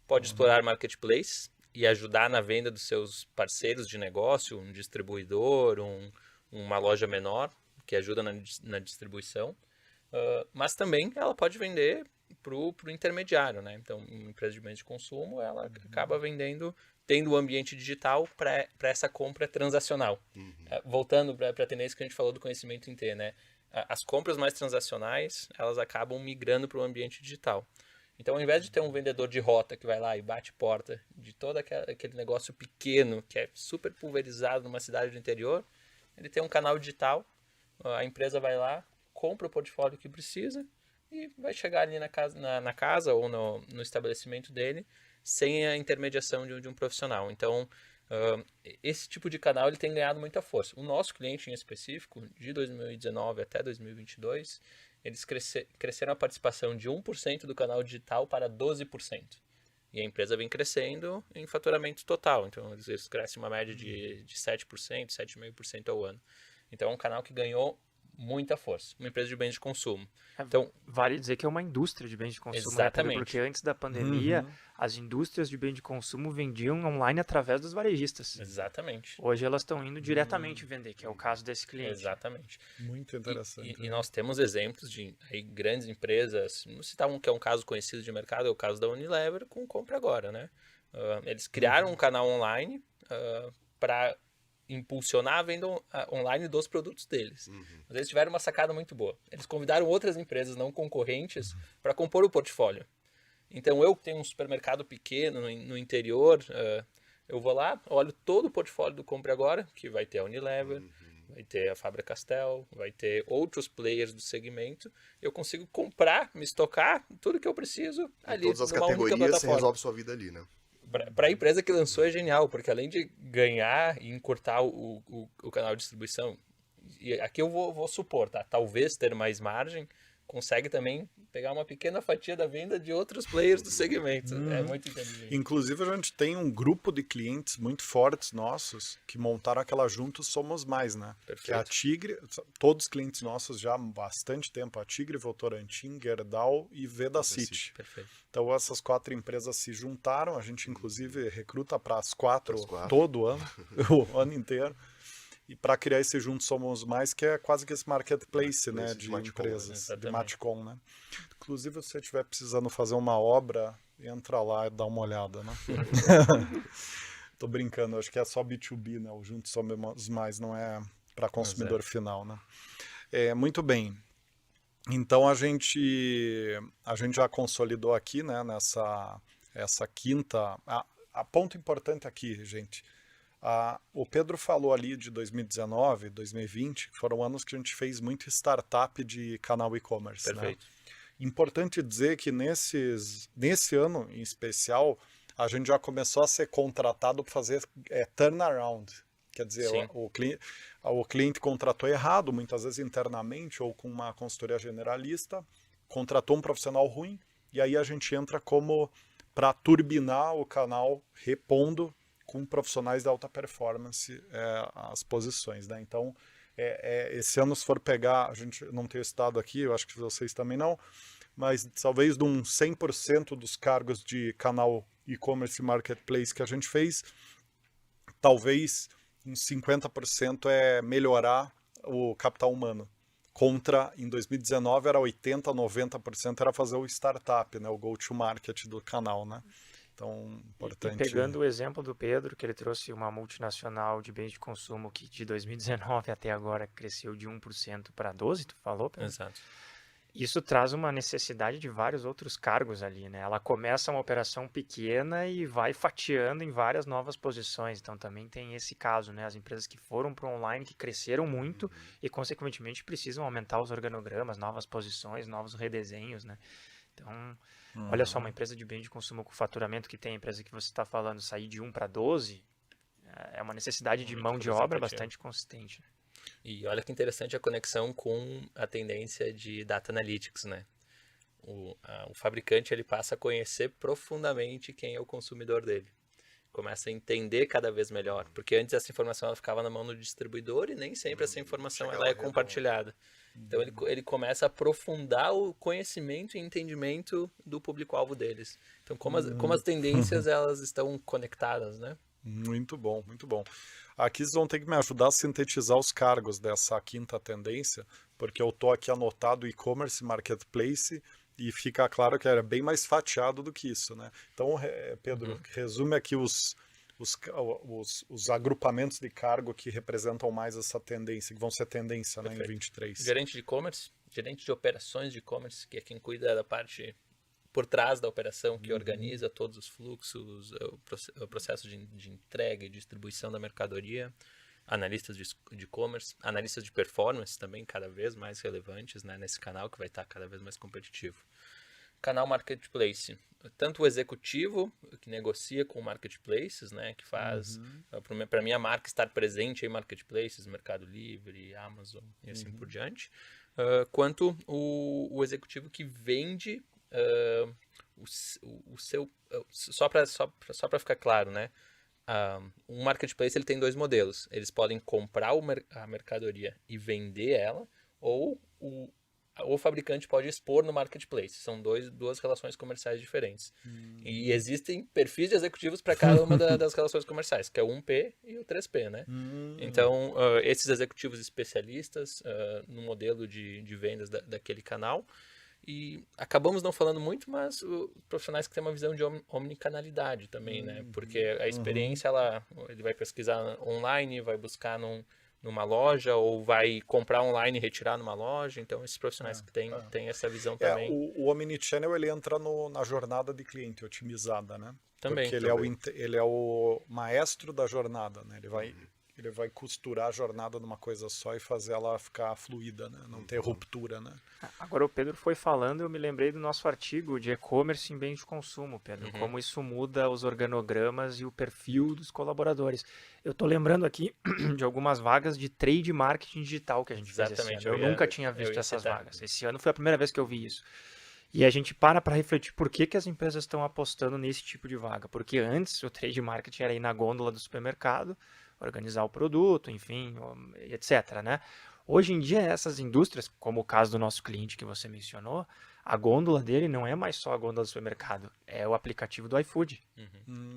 pode explorar marketplace e ajudar na venda dos seus parceiros de negócio, um distribuidor, uma loja menor, que ajuda na distribuição, mas também ela pode vender para o intermediário, né? Então, uma empresa de bens de consumo, ela acaba vendendo, tendo o ambiente digital para essa compra transacional. Voltando para a tendência que a gente falou do conhecimento em T, né? As compras mais transacionais, elas acabam migrando para o ambiente digital. Então, ao invés de ter um vendedor de rota que vai lá e bate porta de todo aquele negócio pequeno, que é super pulverizado numa cidade do interior, ele tem um canal digital, a empresa vai lá, compra o portfólio que precisa e vai chegar ali na casa ou no estabelecimento dele sem a intermediação de um profissional. Então, esse tipo de canal ele tem ganhado muita força. O nosso cliente em específico, de 2019 até 2022, eles cresceram a participação de 1% do canal digital para 12%. E a empresa vem crescendo em faturamento total. Então, eles crescem uma média de 7%, 7,5% ao ano. Então, é um canal que ganhou muita força. Uma empresa de bens de consumo. Então, vale dizer que é uma indústria de bens de consumo, né, Pedro? exatamente. Porque antes da pandemia, as indústrias de bens de consumo vendiam online através dos varejistas. Exatamente. Hoje elas estão indo diretamente vender, que é o caso desse cliente. Exatamente. Muito interessante. E nós temos exemplos de grandes empresas, vou citar um que é um caso conhecido de mercado, é o caso da Unilever com Compre Agora, né? Eles criaram um canal online para impulsionar a venda online dos produtos deles. Mas eles tiveram uma sacada muito boa. Eles convidaram outras empresas não concorrentes para compor o portfólio. Então, eu que tenho um supermercado pequeno no interior, eu vou lá, olho todo o portfólio do Compre Agora, que vai ter a Unilever, vai ter a Faber-Castell, vai ter outros players do segmento. Eu consigo comprar, me estocar, tudo que eu preciso ali todas as numa única categorias você plataforma. resolve sua vida ali, né? Para a empresa que lançou é genial, porque além de ganhar e encurtar o canal de distribuição, e aqui eu vou supor, tá? Talvez ter mais margem, consegue também pegar uma pequena fatia da venda de outros players do segmento. É muito inteligente. Inclusive, a gente tem um grupo de clientes muito fortes nossos que montaram aquela Juntos Somos Mais, né? Perfeito. Que é a Tigre, todos os clientes nossos já há bastante tempo, a Tigre, Votorantim, Gerdau e Vedacity. Perfeito. Então, essas 4 empresas se juntaram, a gente inclusive recruta para as 4 Pras 4. todo ano, o ano inteiro. E para criar esse Juntos Somos Mais, que é quase que esse marketplace, né, de Matcom, empresas, né? de Matcom, né? Inclusive, se você estiver precisando fazer uma obra, entra lá e dá uma olhada, né? Tô brincando, acho que é só B2B, né? O Juntos Somos Mais não é para consumidor final, né? Muito bem. Então, a gente já consolidou aqui, né, essa quinta... A ponto importante aqui, gente... o Pedro falou ali de 2019, 2020, foram anos que a gente fez muito startup de canal e-commerce. Perfeito. Né? Importante dizer que nesse ano em especial, a gente já começou a ser contratado para fazer turnaround. Quer dizer, o cliente contratou errado, muitas vezes internamente ou com uma consultoria generalista, contratou um profissional ruim, e aí a gente entra como para turbinar o canal, repondo com profissionais de alta performance as posições, né? Então, esse ano, se for pegar, a gente não tem estado aqui, eu acho que vocês também não, mas talvez de uns 100% dos cargos de canal e-commerce marketplace que a gente fez, talvez uns 50% é melhorar o capital humano. Contra, em 2019, era 80%, 90% era fazer o startup, né? O go-to-market do canal, né? Então, importante. E pegando o exemplo do Pedro, que ele trouxe uma multinacional de bens de consumo que de 2019 até agora cresceu de 1% para 12%, tu falou, Pedro? Exato. Isso traz uma necessidade de vários outros cargos ali, né? Ela começa uma operação pequena e vai fatiando em várias novas posições. Então, também tem esse caso, né? As empresas que foram para o online, que cresceram muito e, consequentemente, precisam aumentar os organogramas, novas posições, novos redesenhos, né? Então, olha só, uma empresa de bem de consumo com faturamento que tem a empresa que você está falando sair de 1 para 12, é uma necessidade de mão de obra bastante consistente. E olha que interessante a conexão com a tendência de Data Analytics, né? O fabricante ele passa a conhecer profundamente quem é o consumidor dele. Começa a entender cada vez melhor, porque antes essa informação ela ficava na mão do distribuidor e nem sempre essa informação ela é compartilhada. Então ele começa a aprofundar o conhecimento e entendimento do público-alvo deles. Então como as tendências elas estão conectadas, né? Muito bom, muito bom. Aqui vocês vão ter que me ajudar a sintetizar os cargos dessa quinta tendência, porque eu tô aqui anotado e-commerce, marketplace, e fica claro que era bem mais fatiado do que isso, né? Então, Pedro, resume aqui os agrupamentos de cargo que representam mais essa tendência, que vão ser tendência, né, em 23. Gerente de e-commerce, gerente de operações de e-commerce, que é quem cuida da parte por trás da operação, que organiza todos os fluxos, o processo de entrega e distribuição da mercadoria, analistas de e-commerce, analistas de performance também, cada vez mais relevantes, né, nesse canal que vai estar cada vez mais competitivo. Canal Marketplace, tanto o executivo que negocia com marketplaces, né, que faz para minha marca estar presente em marketplaces, Mercado Livre, Amazon e assim por diante, quanto o executivo que vende o seu, só para ficar claro, né, um marketplace ele tem dois modelos. Eles podem comprar a mercadoria e vender ela, ou o fabricante pode expor no marketplace. São duas relações comerciais diferentes. E existem perfis de executivos para cada uma das relações comerciais, que é o 1P e o 3P, né? Então, esses executivos especialistas no modelo de vendas daquele canal. E acabamos não falando muito, mas profissionais que têm uma visão de omnicanalidade também, né? Porque a experiência, ele vai pesquisar online, vai buscar numa loja, ou vai comprar online e retirar numa loja. Então, esses profissionais que têm essa visão também. O Omnichannel, ele entra na jornada de cliente otimizada, né? Também. Porque ele é o maestro da jornada, né? Ele vai costurar a jornada numa coisa só e fazer ela ficar fluida, né? Não ter ruptura, né? Agora o Pedro foi falando, eu me lembrei do nosso artigo de e-commerce em bens de consumo, Pedro, como isso muda os organogramas e o perfil dos colaboradores. Eu estou lembrando aqui de algumas vagas de trade marketing digital que a gente fez esse ano. Eu nunca tinha visto essas vagas. Esse ano foi a primeira vez que eu vi isso. E a gente para refletir por que as empresas estão apostando nesse tipo de vaga. Porque antes o trade marketing era ir na gôndola do supermercado, organizar o produto, enfim, etc, né? Hoje em dia, essas indústrias, como o caso do nosso cliente que você mencionou, a gôndola dele não é mais só a gôndola do supermercado, é o aplicativo do iFood.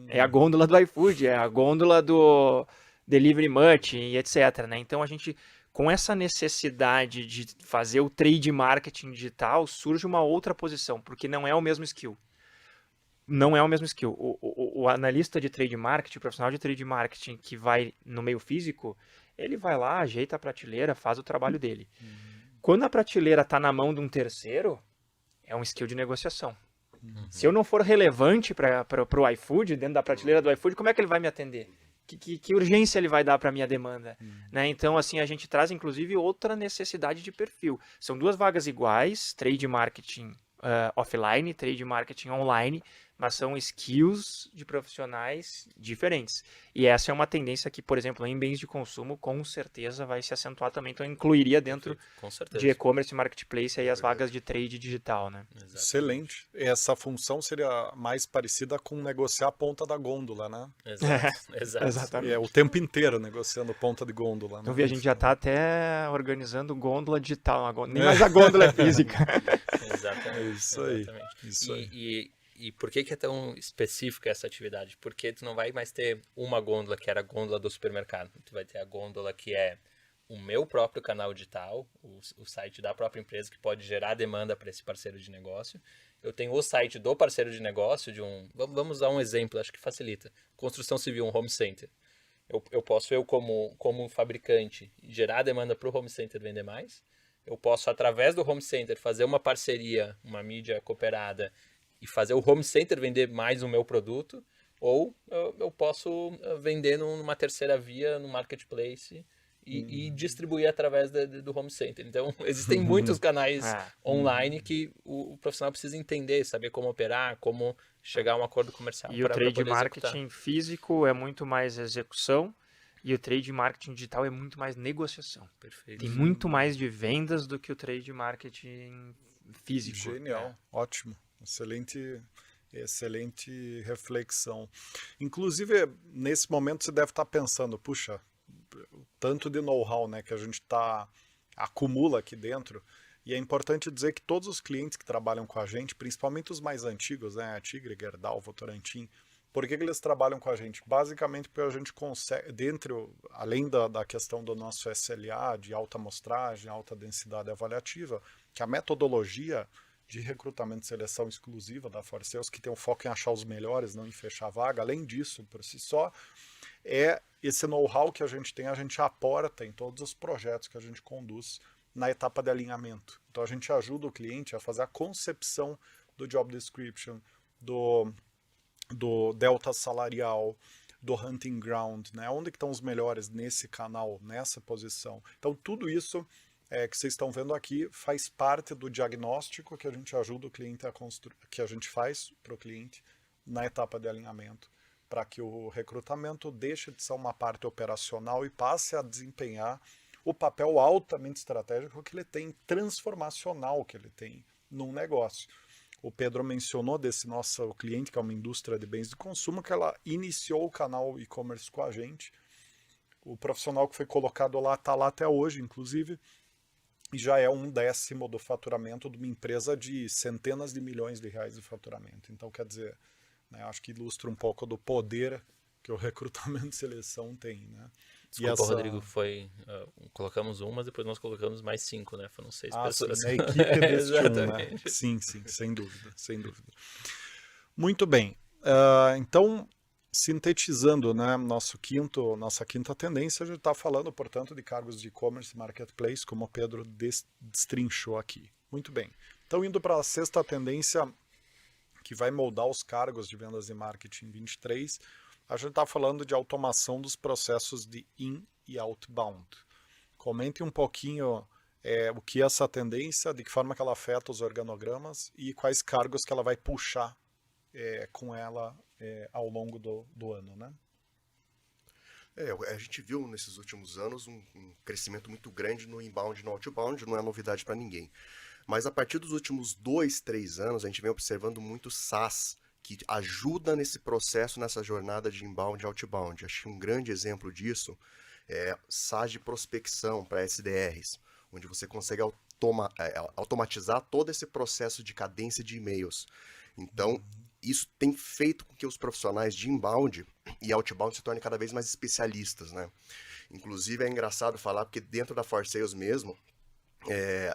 É a gôndola do iFood, é a gôndola do Delivery Much, e etc, né? Então, a gente, com essa necessidade de fazer o trade marketing digital, surge uma outra posição, porque não é o mesmo skill. Não é o mesmo skill. O analista de trade marketing, o profissional de trade marketing que vai no meio físico, ele vai lá, ajeita a prateleira, faz o trabalho dele. Quando a prateleira está na mão de um terceiro, é um skill de negociação. Se eu não for relevante para o iFood, dentro da prateleira do iFood, como é que ele vai me atender? Que urgência ele vai dar para a minha demanda? Né? Então, assim, a gente traz, inclusive, outra necessidade de perfil. São duas vagas iguais, trade marketing offline, trade marketing online, mas são skills de profissionais diferentes. E essa é uma tendência que, por exemplo, em bens de consumo, com certeza vai se acentuar também. Então, eu incluiria dentro de e-commerce e marketplace aí as vagas de trade digital, né? Exatamente. Excelente. Essa função seria mais parecida com negociar a ponta da gôndola, né? Exato. Exatamente. O tempo inteiro negociando ponta de gôndola. Né? Então, a gente já está até organizando gôndola digital. Nem mais a gôndola é física. Exatamente. Isso aí. Exatamente. Isso aí. E por que é tão específica essa atividade? Porque tu não vai mais ter uma gôndola que era a gôndola do supermercado. Tu vai ter a gôndola que é o meu próprio canal digital, o site da própria empresa que pode gerar demanda para esse parceiro de negócio. Eu tenho o site do parceiro de negócio, vamos usar um exemplo, acho que facilita. Construção civil, um home center. Eu posso, como fabricante, gerar demanda para o home center vender mais. Eu posso, através do home center, fazer uma parceria, uma mídia cooperada, e fazer o home center vender mais o meu produto, ou eu posso vender numa terceira via, no marketplace, e distribuir através do home center. Então, existem muitos canais online que o profissional precisa entender, saber como operar, como chegar a um acordo comercial. E o trade marketing físico é muito mais execução, e o trade marketing digital é muito mais negociação. Perfeito. Tem muito mais de vendas do que o trade marketing físico. Genial, ótimo. Excelente reflexão. Inclusive, nesse momento você deve estar pensando, puxa, tanto de know-how, né, que a gente acumula aqui dentro, e é importante dizer que todos os clientes que trabalham com a gente, principalmente os mais antigos, né, a Tigre, Gerdau, Votorantim, Por que eles trabalham com a gente? Basicamente porque a gente consegue, além da questão do nosso SLA, de alta amostragem, alta densidade avaliativa, que a metodologia de recrutamento e seleção exclusiva da Forceus, que tem um foco em achar os melhores, não em fechar a vaga, além disso, por si só, é esse know-how que a gente aporta em todos os projetos que a gente conduz na etapa de alinhamento. Então a gente ajuda o cliente a fazer a concepção do job description, do delta salarial, do hunting ground, né? Onde que estão os melhores nesse canal, nessa posição. Então tudo isso que vocês estão vendo aqui faz parte do diagnóstico que a gente ajuda o cliente a construir, que a gente faz para o cliente na etapa de alinhamento, para que o recrutamento deixe de ser uma parte operacional e passe a desempenhar o papel altamente estratégico que ele tem, transformacional que ele tem num negócio. O Pedro mencionou desse nosso cliente, que é uma indústria de bens de consumo, que ela iniciou o canal e-commerce com a gente. O profissional que foi colocado lá está lá até hoje, inclusive, e já é 1/10 do faturamento de uma empresa de centenas de milhões de reais de faturamento. Então, quer dizer, né, acho que ilustra um pouco do poder que o recrutamento e seleção tem, né? Desculpa, Rodrigo, colocamos mas depois nós colocamos mais 5, né? Foram 6 pessoas. Sim, a equipe deste né? Sim, sem dúvida, sem dúvida. Muito bem. Então, sintetizando, né, nossa quinta tendência, a gente está falando, portanto, de cargos de e-commerce e marketplace, como o Pedro destrinchou aqui. Muito bem. Então, indo para a sexta tendência, que vai moldar os cargos de vendas e marketing 23, a gente está falando de automação dos processos de in e outbound. Comente um pouquinho o que é essa tendência, de que forma que ela afeta os organogramas e quais cargos que ela vai puxar com ela ao longo do ano, né? A gente viu nesses últimos anos um crescimento muito grande no inbound e no outbound, não é novidade para ninguém. Mas a partir dos últimos 2, 3 anos, a gente vem observando muito SaaS, que ajuda nesse processo, nessa jornada de inbound e outbound. Acho que um grande exemplo disso é SaaS de prospecção para SDRs, onde você consegue automatizar todo esse processo de cadência de e-mails. Então, isso tem feito com que os profissionais de inbound e outbound se tornem cada vez mais especialistas, né? Inclusive, é engraçado falar, porque dentro da Forsales mesmo,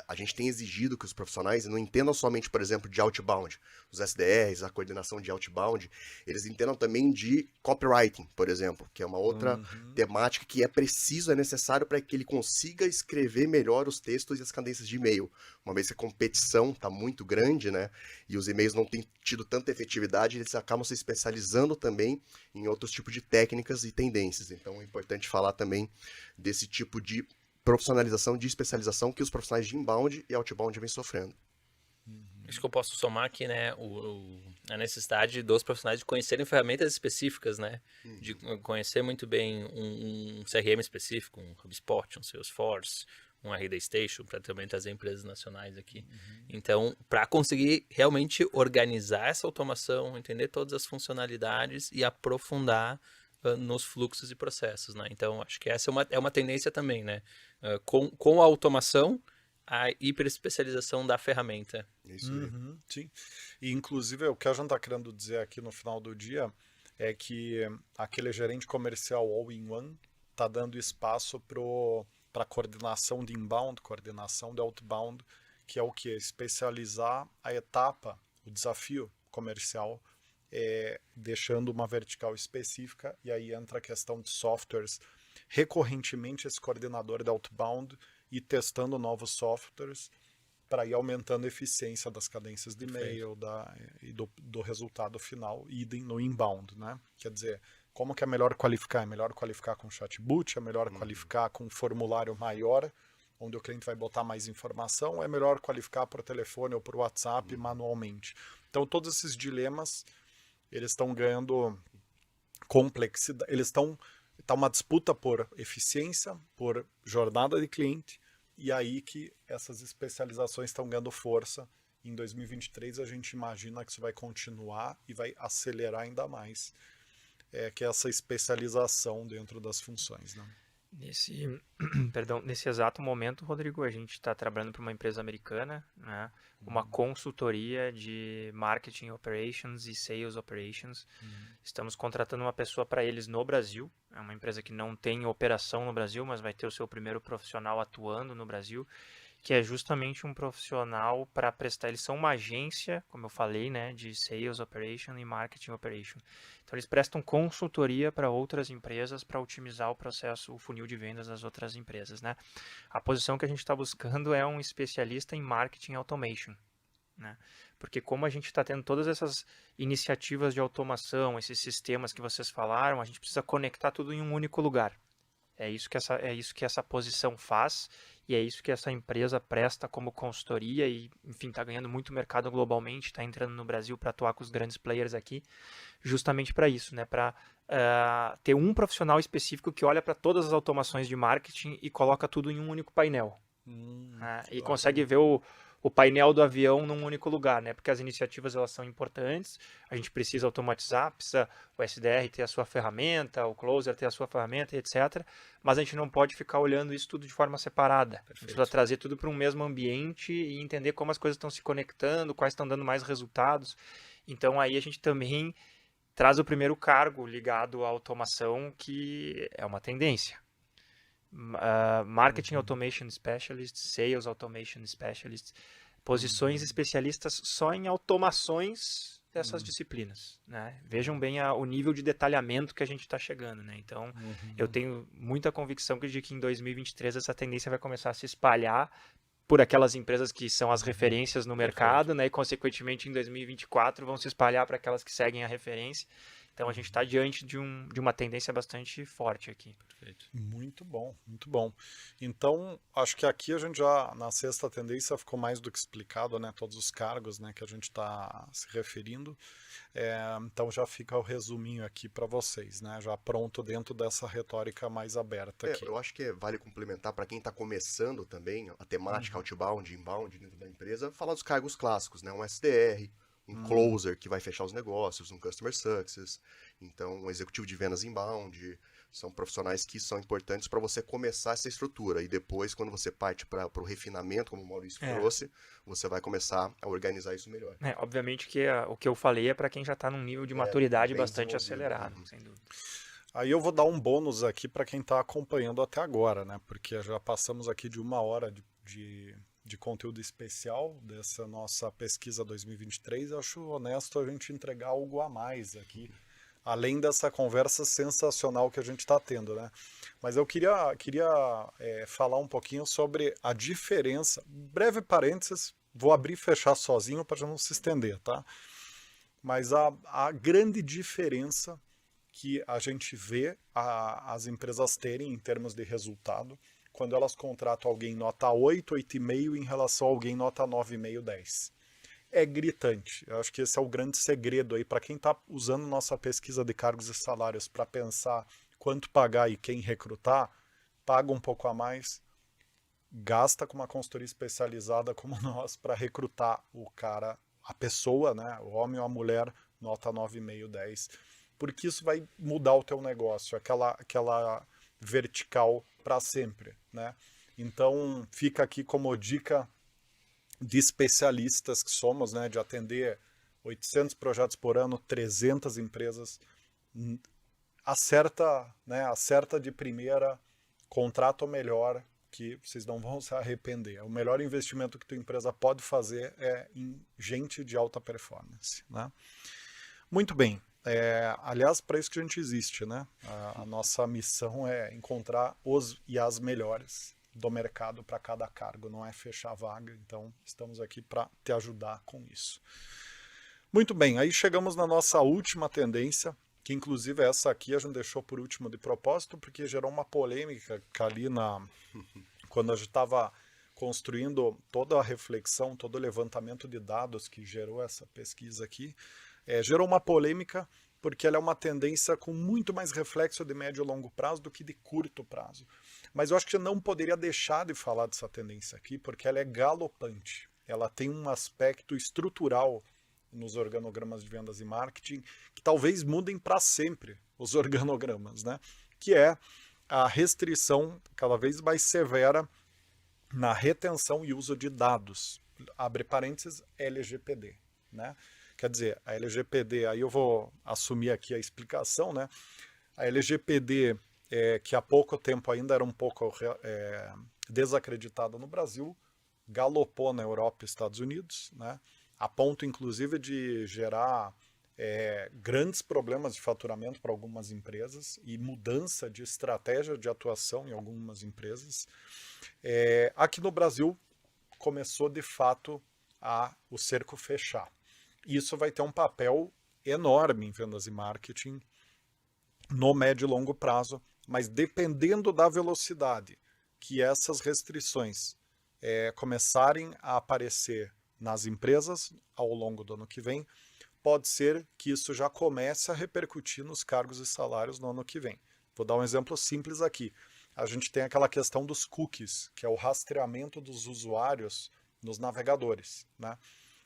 a gente tem exigido que os profissionais não entendam somente, por exemplo, de outbound, os SDRs, a coordenação de outbound, eles entendam também de copywriting, por exemplo, que é uma outra temática que é necessário para que ele consiga escrever melhor os textos e as cadências de e-mail. Uma vez que a competição está muito grande, né, e os e-mails não têm tido tanta efetividade, eles acabam se especializando também em outros tipos de técnicas e tendências. Então é importante falar também desse tipo de profissionalização, de especialização que os profissionais de inbound e outbound vêm sofrendo. Acho que eu posso somar aqui, né, a necessidade dos profissionais de conhecerem ferramentas específicas, né, de conhecer muito bem um CRM específico, um HubSpot, um Salesforce, um RD Station, para também trazer empresas nacionais aqui. Então, para conseguir realmente organizar essa automação, entender todas as funcionalidades e aprofundar nos fluxos e processos, né? Então, acho que essa é uma tendência também, né? Com a automação, a hiperespecialização da ferramenta. Isso aí. Sim. E, inclusive, o que a gente está querendo dizer aqui no final do dia é que aquele gerente comercial all-in-one está dando espaço para coordenação de inbound, coordenação de outbound, que é o que? Especializar a etapa, o desafio comercial, deixando uma vertical específica, e aí entra a questão de softwares. Recorrentemente, esse coordenador de outbound e testando novos softwares para ir aumentando a eficiência das cadências de e-mail e do resultado final, idem no inbound, né? Quer dizer, como que é melhor qualificar? É melhor qualificar com chatbot? É melhor qualificar com um formulário maior, onde o cliente vai botar mais informação? Ou é melhor qualificar por telefone ou por WhatsApp manualmente? Então, todos esses dilemas, eles estão ganhando complexidade, está uma disputa por eficiência, por jornada de cliente, e aí que essas especializações estão ganhando força. Em 2023 a gente imagina que isso vai continuar e vai acelerar ainda mais, que é essa especialização dentro das funções, né? Nesse exato momento, Rodrigo, a gente está trabalhando para uma empresa americana, né? Uma consultoria de marketing operations e sales operations. Estamos contratando uma pessoa para eles no Brasil. É uma empresa que não tem operação no Brasil, mas vai ter o seu primeiro profissional atuando no Brasil, que é justamente um profissional para prestar. Eles são uma agência, como eu falei, né, de sales operation e marketing operation. Então eles prestam consultoria para outras empresas para otimizar o processo, o funil de vendas das outras empresas, né? A posição que a gente está buscando é um especialista em marketing automation, né? Porque como a gente está tendo todas essas iniciativas de automação, esses sistemas que vocês falaram, a gente precisa conectar tudo em um único lugar. É isso que essa posição faz e é isso que essa empresa presta como consultoria e, enfim, está ganhando muito mercado globalmente, está entrando no Brasil para atuar com os grandes players aqui, justamente para isso, né? Para ter um profissional específico que olha para todas as automações de marketing e coloca tudo em um único painel. E consegue ver o painel do avião num único lugar, né? Porque as iniciativas elas são importantes, a gente precisa automatizar, precisa o SDR ter a sua ferramenta, o Closer ter a sua ferramenta, etc. Mas a gente não pode ficar olhando isso tudo de forma separada. A gente precisa trazer tudo para um mesmo ambiente e entender como as coisas estão se conectando, quais estão dando mais resultados. Então aí a gente também traz o primeiro cargo ligado à automação, que é uma tendência. Marketing Automation Specialist, Sales Automation Specialist, posições especialistas só em automações dessas disciplinas, né? Vejam bem o nível de detalhamento que a gente está chegando, né? Então, eu tenho muita convicção de que em 2023 essa tendência vai começar a se espalhar por aquelas empresas que são as referências no mercado, né? E, consequentemente, em 2024 vão se espalhar para aquelas que seguem a referência. Então, a gente está diante de uma tendência bastante forte aqui. Perfeito. Muito bom, muito bom. Então, acho que aqui a gente já, na sexta tendência, ficou mais do que explicado, né? Todos os cargos, né, que a gente está se referindo. Então, já fica o resuminho aqui para vocês, né? Já pronto dentro dessa retórica mais aberta aqui. Eu acho que vale complementar para quem está começando também a temática outbound, inbound dentro da empresa, falar dos cargos clássicos, né? Um SDR, um closer que vai fechar os negócios, um customer success, então um executivo de vendas inbound, são profissionais que são importantes para você começar essa estrutura e depois quando você parte para o refinamento, como o Maurício trouxe, você vai começar a organizar isso melhor. Obviamente que o que eu falei é para quem já está num nível de maturidade bastante acelerado, sem dúvida. Aí eu vou dar um bônus aqui para quem está acompanhando até agora, né? Porque já passamos aqui de 1 hora de conteúdo especial dessa nossa pesquisa 2023, eu acho honesto a gente entregar algo a mais aqui, além dessa conversa sensacional que a gente está tendo, né? Mas eu queria falar um pouquinho sobre a diferença, breve parênteses, vou abrir e fechar sozinho para não se estender, tá? Mas a grande diferença que a gente vê as empresas terem em termos de resultado, quando elas contratam alguém nota 8, 8,5 em relação a alguém nota 9,5, 10. É gritante. Eu acho que esse é o grande segredo aí para quem está usando nossa pesquisa de cargos e salários para pensar quanto pagar e quem recrutar, paga um pouco a mais, gasta com uma consultoria especializada como nós para recrutar o cara, a pessoa, né, o homem ou a mulher, nota 9,5, 10. Porque isso vai mudar o teu negócio, aquela vertical para sempre, né? Então fica aqui como dica de especialistas que somos, né, de atender 800 projetos por ano, 300 empresas, acerta de primeira, contrata o melhor, que vocês não vão se arrepender. O melhor investimento que tua empresa pode fazer é em gente de alta performance, né? Muito bem. Aliás, para isso que a gente existe, né? A nossa missão é encontrar os e as melhores do mercado para cada cargo, não é fechar a vaga, então estamos aqui para te ajudar com isso. Muito bem, aí chegamos na nossa última tendência, que inclusive essa aqui a gente deixou por último de propósito, porque gerou uma polêmica ali quando a gente estava construindo toda a reflexão, todo o levantamento de dados que gerou essa pesquisa aqui, gerou uma polêmica porque ela é uma tendência com muito mais reflexo de médio e longo prazo do que de curto prazo. Mas eu acho que eu não poderia deixar de falar dessa tendência aqui, porque ela é galopante. Ela tem um aspecto estrutural nos organogramas de vendas e marketing que talvez mudem para sempre os organogramas, né? Que é a restrição cada vez mais severa na retenção e uso de dados. Abre parênteses, LGPD, né? Quer dizer, a LGPD, aí eu vou assumir aqui a explicação, né? A LGPD, que há pouco tempo ainda era um pouco desacreditada no Brasil, galopou na Europa e Estados Unidos, né? A ponto, inclusive, de gerar grandes problemas de faturamento para algumas empresas e mudança de estratégia de atuação em algumas empresas. Aqui no Brasil, começou, de fato, o cerco fechar. Isso vai ter um papel enorme em vendas e marketing no médio e longo prazo, mas dependendo da velocidade que essas restrições começarem a aparecer nas empresas ao longo do ano que vem, pode ser que isso já comece a repercutir nos cargos e salários no ano que vem. Vou dar um exemplo simples aqui. A gente tem aquela questão dos cookies, que é o rastreamento dos usuários nos navegadores, né?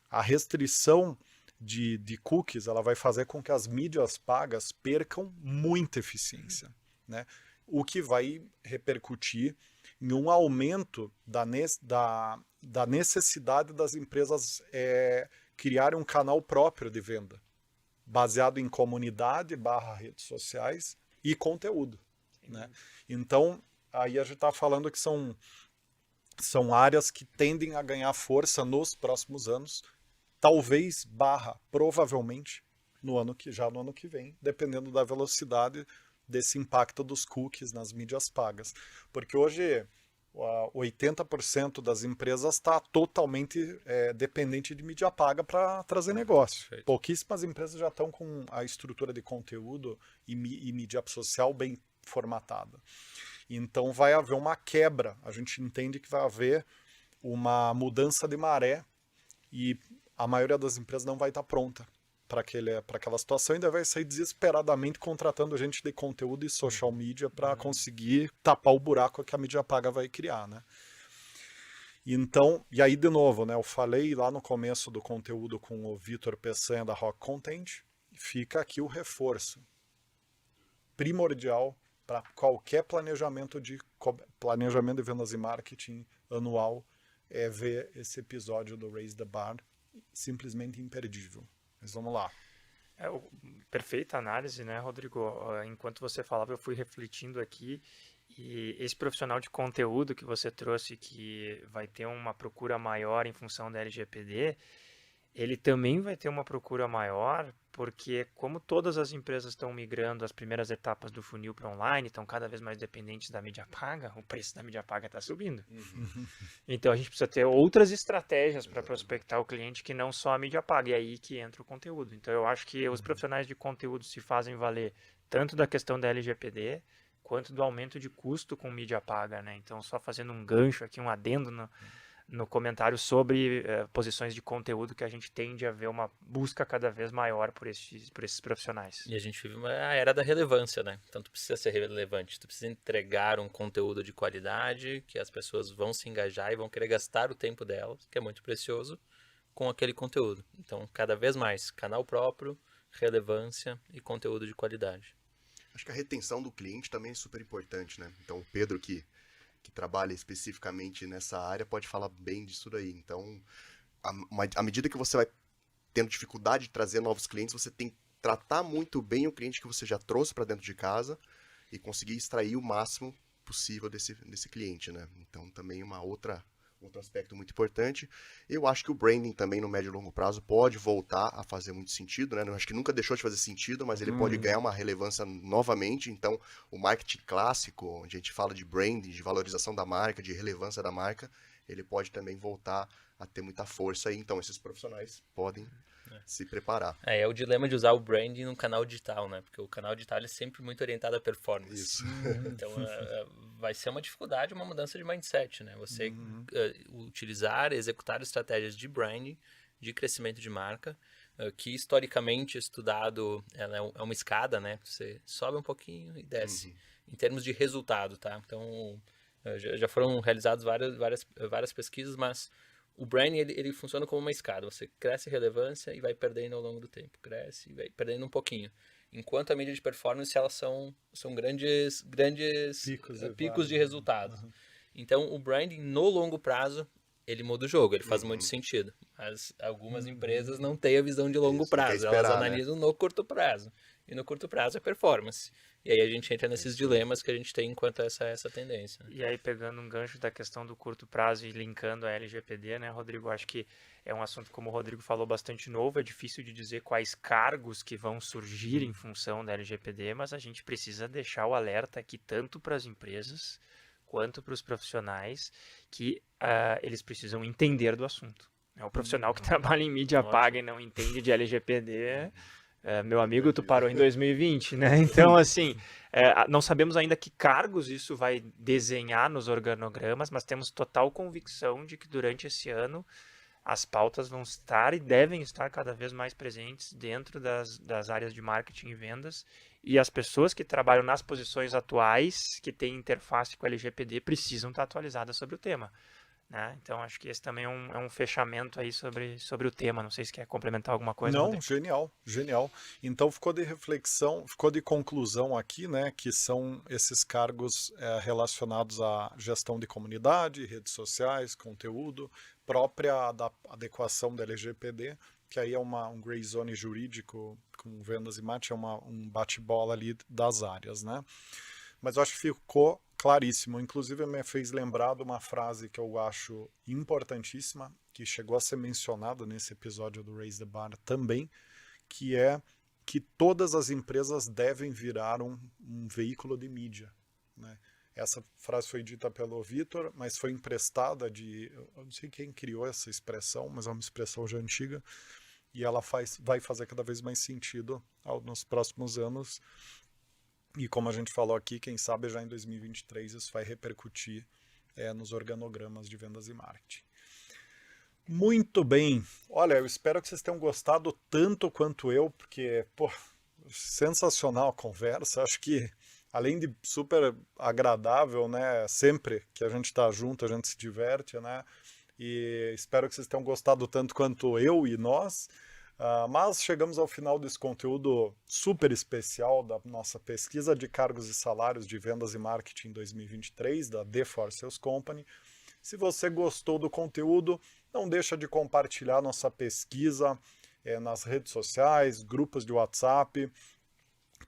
A restrição de cookies, ela vai fazer com que as mídias pagas percam muita eficiência, né? O que vai repercutir em um aumento da necessidade das empresas criarem um canal próprio de venda, baseado em comunidade / redes sociais e conteúdo, né? Então, aí a gente está falando que são áreas que tendem a ganhar força nos próximos anos, talvez / provavelmente no ano que vem, dependendo da velocidade desse impacto dos cookies nas mídias pagas. Porque hoje 80% das empresas está totalmente dependente de mídia paga para trazer negócio. Perfeito. Pouquíssimas empresas já estão com a estrutura de conteúdo e mídia social bem formatada. Então vai haver uma quebra. A gente entende que vai haver uma mudança de maré e a maioria das empresas não vai estar pronta para aquela situação e ainda vai sair desesperadamente contratando gente de conteúdo e social media para conseguir tapar o buraco que a mídia paga vai criar, né? Então, e aí de novo, né? Eu falei lá no começo do conteúdo com o Vitor Peçanha da Rock Content, fica aqui o reforço primordial para qualquer planejamento de vendas e marketing anual ver esse episódio do Raise the Bar, simplesmente imperdível. Mas vamos lá. Perfeita análise, né, Rodrigo? Enquanto você falava, eu fui refletindo aqui e esse profissional de conteúdo que você trouxe, que vai ter uma procura maior em função da LGPD, ele também vai ter uma procura maior, porque como todas as empresas estão migrando as primeiras etapas do funil para online, estão cada vez mais dependentes da mídia paga, o preço da mídia paga está subindo. Então a gente precisa ter outras estratégias para prospectar o cliente que não só a mídia paga, e é aí que entra o conteúdo. Então eu acho que os profissionais de conteúdo se fazem valer tanto da questão da LGPD, quanto do aumento de custo com mídia paga, né? Então só fazendo um gancho aqui, um adendo no comentário sobre posições de conteúdo, que a gente tende a ver uma busca cada vez maior por esses profissionais. E a gente vive a era da relevância, né? Então tu precisa ser relevante, tu precisa entregar um conteúdo de qualidade, que as pessoas vão se engajar e vão querer gastar o tempo delas, que é muito precioso, com aquele conteúdo. Então, cada vez mais, canal próprio, relevância e conteúdo de qualidade. Acho que a retenção do cliente também é super importante, né? Então, o Pedro que trabalha especificamente nessa área pode falar bem disso daí. Então, à medida que você vai tendo dificuldade de trazer novos clientes, você tem que tratar muito bem o cliente que você já trouxe para dentro de casa e conseguir extrair o máximo possível desse cliente, né? Então, também outro aspecto muito importante. Eu acho que o branding também no médio e longo prazo pode voltar a fazer muito sentido, né? Eu acho que nunca deixou de fazer sentido, mas ele pode ganhar uma relevância novamente. Então, o marketing clássico, onde a gente fala de branding, de valorização da marca, de relevância da marca, ele pode também voltar a ter muita força aí. Então, esses profissionais podem se preparar. É o dilema de usar o branding no canal digital, né? Porque o canal digital é sempre muito orientado à performance. Isso. Então, vai ser uma dificuldade, uma mudança de mindset, né? Você utilizar, executar estratégias de branding, de crescimento de marca, que historicamente estudado, ela é uma escada, né? Você sobe um pouquinho e desce. Em termos de resultado, tá? Então, já foram realizadas várias pesquisas, mas o branding, ele funciona como uma escada. Você cresce relevância e vai perdendo ao longo do tempo. Cresce e vai perdendo um pouquinho. enquanto a mídia de performance, elas são grandes picos de resultado. Uhum. Então, o branding, no longo prazo, ele muda o jogo, ele faz muito sentido. Mas algumas empresas não têm a visão de longo Isso, quer prazo, esperar, elas né? analisam no curto prazo. E no curto prazo é performance. E aí a gente entra nesses dilemas que a gente tem enquanto essa tendência. E aí, pegando um gancho da questão do curto prazo e linkando a LGPD, né, Rodrigo? Acho que é um assunto, como o Rodrigo falou, bastante novo. É difícil de dizer quais cargos que vão surgir em função da LGPD, mas a gente precisa deixar o alerta aqui tanto para as empresas quanto para os profissionais que eles precisam entender do assunto. O profissional que trabalha em mídia paga e não entende de LGPD... meu amigo, tu parou em 2020, né? Então, assim, não sabemos ainda que cargos isso vai desenhar nos organogramas, mas temos total convicção de que durante esse ano as pautas vão estar e devem estar cada vez mais presentes dentro das áreas de marketing e vendas, e as pessoas que trabalham nas posições atuais, que têm interface com a LGPD, precisam estar atualizadas sobre o tema. Né? Então, acho que esse também é um fechamento aí sobre o tema. Não sei se quer complementar alguma coisa, Não, Rodrigo. genial, genial. Então ficou de reflexão, ficou de conclusão aqui, né, que são esses cargos relacionados à gestão de comunidade, redes sociais, conteúdo, própria adequação da LGPD, que aí é um gray zone jurídico com vendas e marketing, um bate-bola ali das áreas, né? Mas eu acho que ficou claríssimo. Inclusive, me fez lembrar de uma frase que eu acho importantíssima, que chegou a ser mencionada nesse episódio do Raise the Bar também, que é que todas as empresas devem virar um veículo de mídia. Né? Essa frase foi dita pelo Vitor, mas foi emprestada eu não sei quem criou essa expressão, mas é uma expressão já antiga, e ela vai fazer cada vez mais sentido nos próximos anos. E como a gente falou aqui, quem sabe já em 2023 isso vai repercutir nos organogramas de vendas e marketing. Muito bem. Olha, eu espero que vocês tenham gostado tanto quanto eu, porque, sensacional a conversa. Acho que, além de super agradável, né, sempre que a gente está junto, a gente se diverte, né? E espero que vocês tenham gostado tanto quanto eu e nós. Mas chegamos ao final desse conteúdo super especial da nossa pesquisa de cargos e salários de vendas e marketing 2023 da The For Sales Company. Se você gostou do conteúdo, não deixa de compartilhar nossa pesquisa nas redes sociais, grupos de WhatsApp,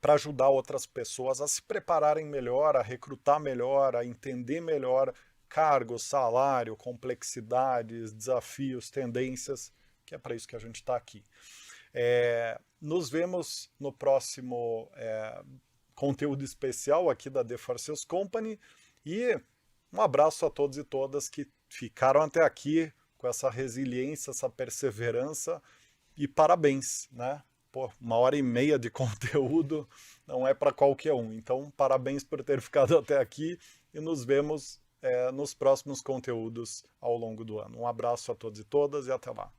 para ajudar outras pessoas a se prepararem melhor, a recrutar melhor, a entender melhor cargos, salário, complexidades, desafios, tendências, que é para isso que a gente está aqui. Nos vemos no próximo conteúdo especial aqui da The For Sales Company e um abraço a todos e todas que ficaram até aqui com essa resiliência, essa perseverança e parabéns, né? 1h30 de conteúdo não é para qualquer um. Então, parabéns por ter ficado até aqui e nos vemos nos próximos conteúdos ao longo do ano. Um abraço a todos e todas e até lá.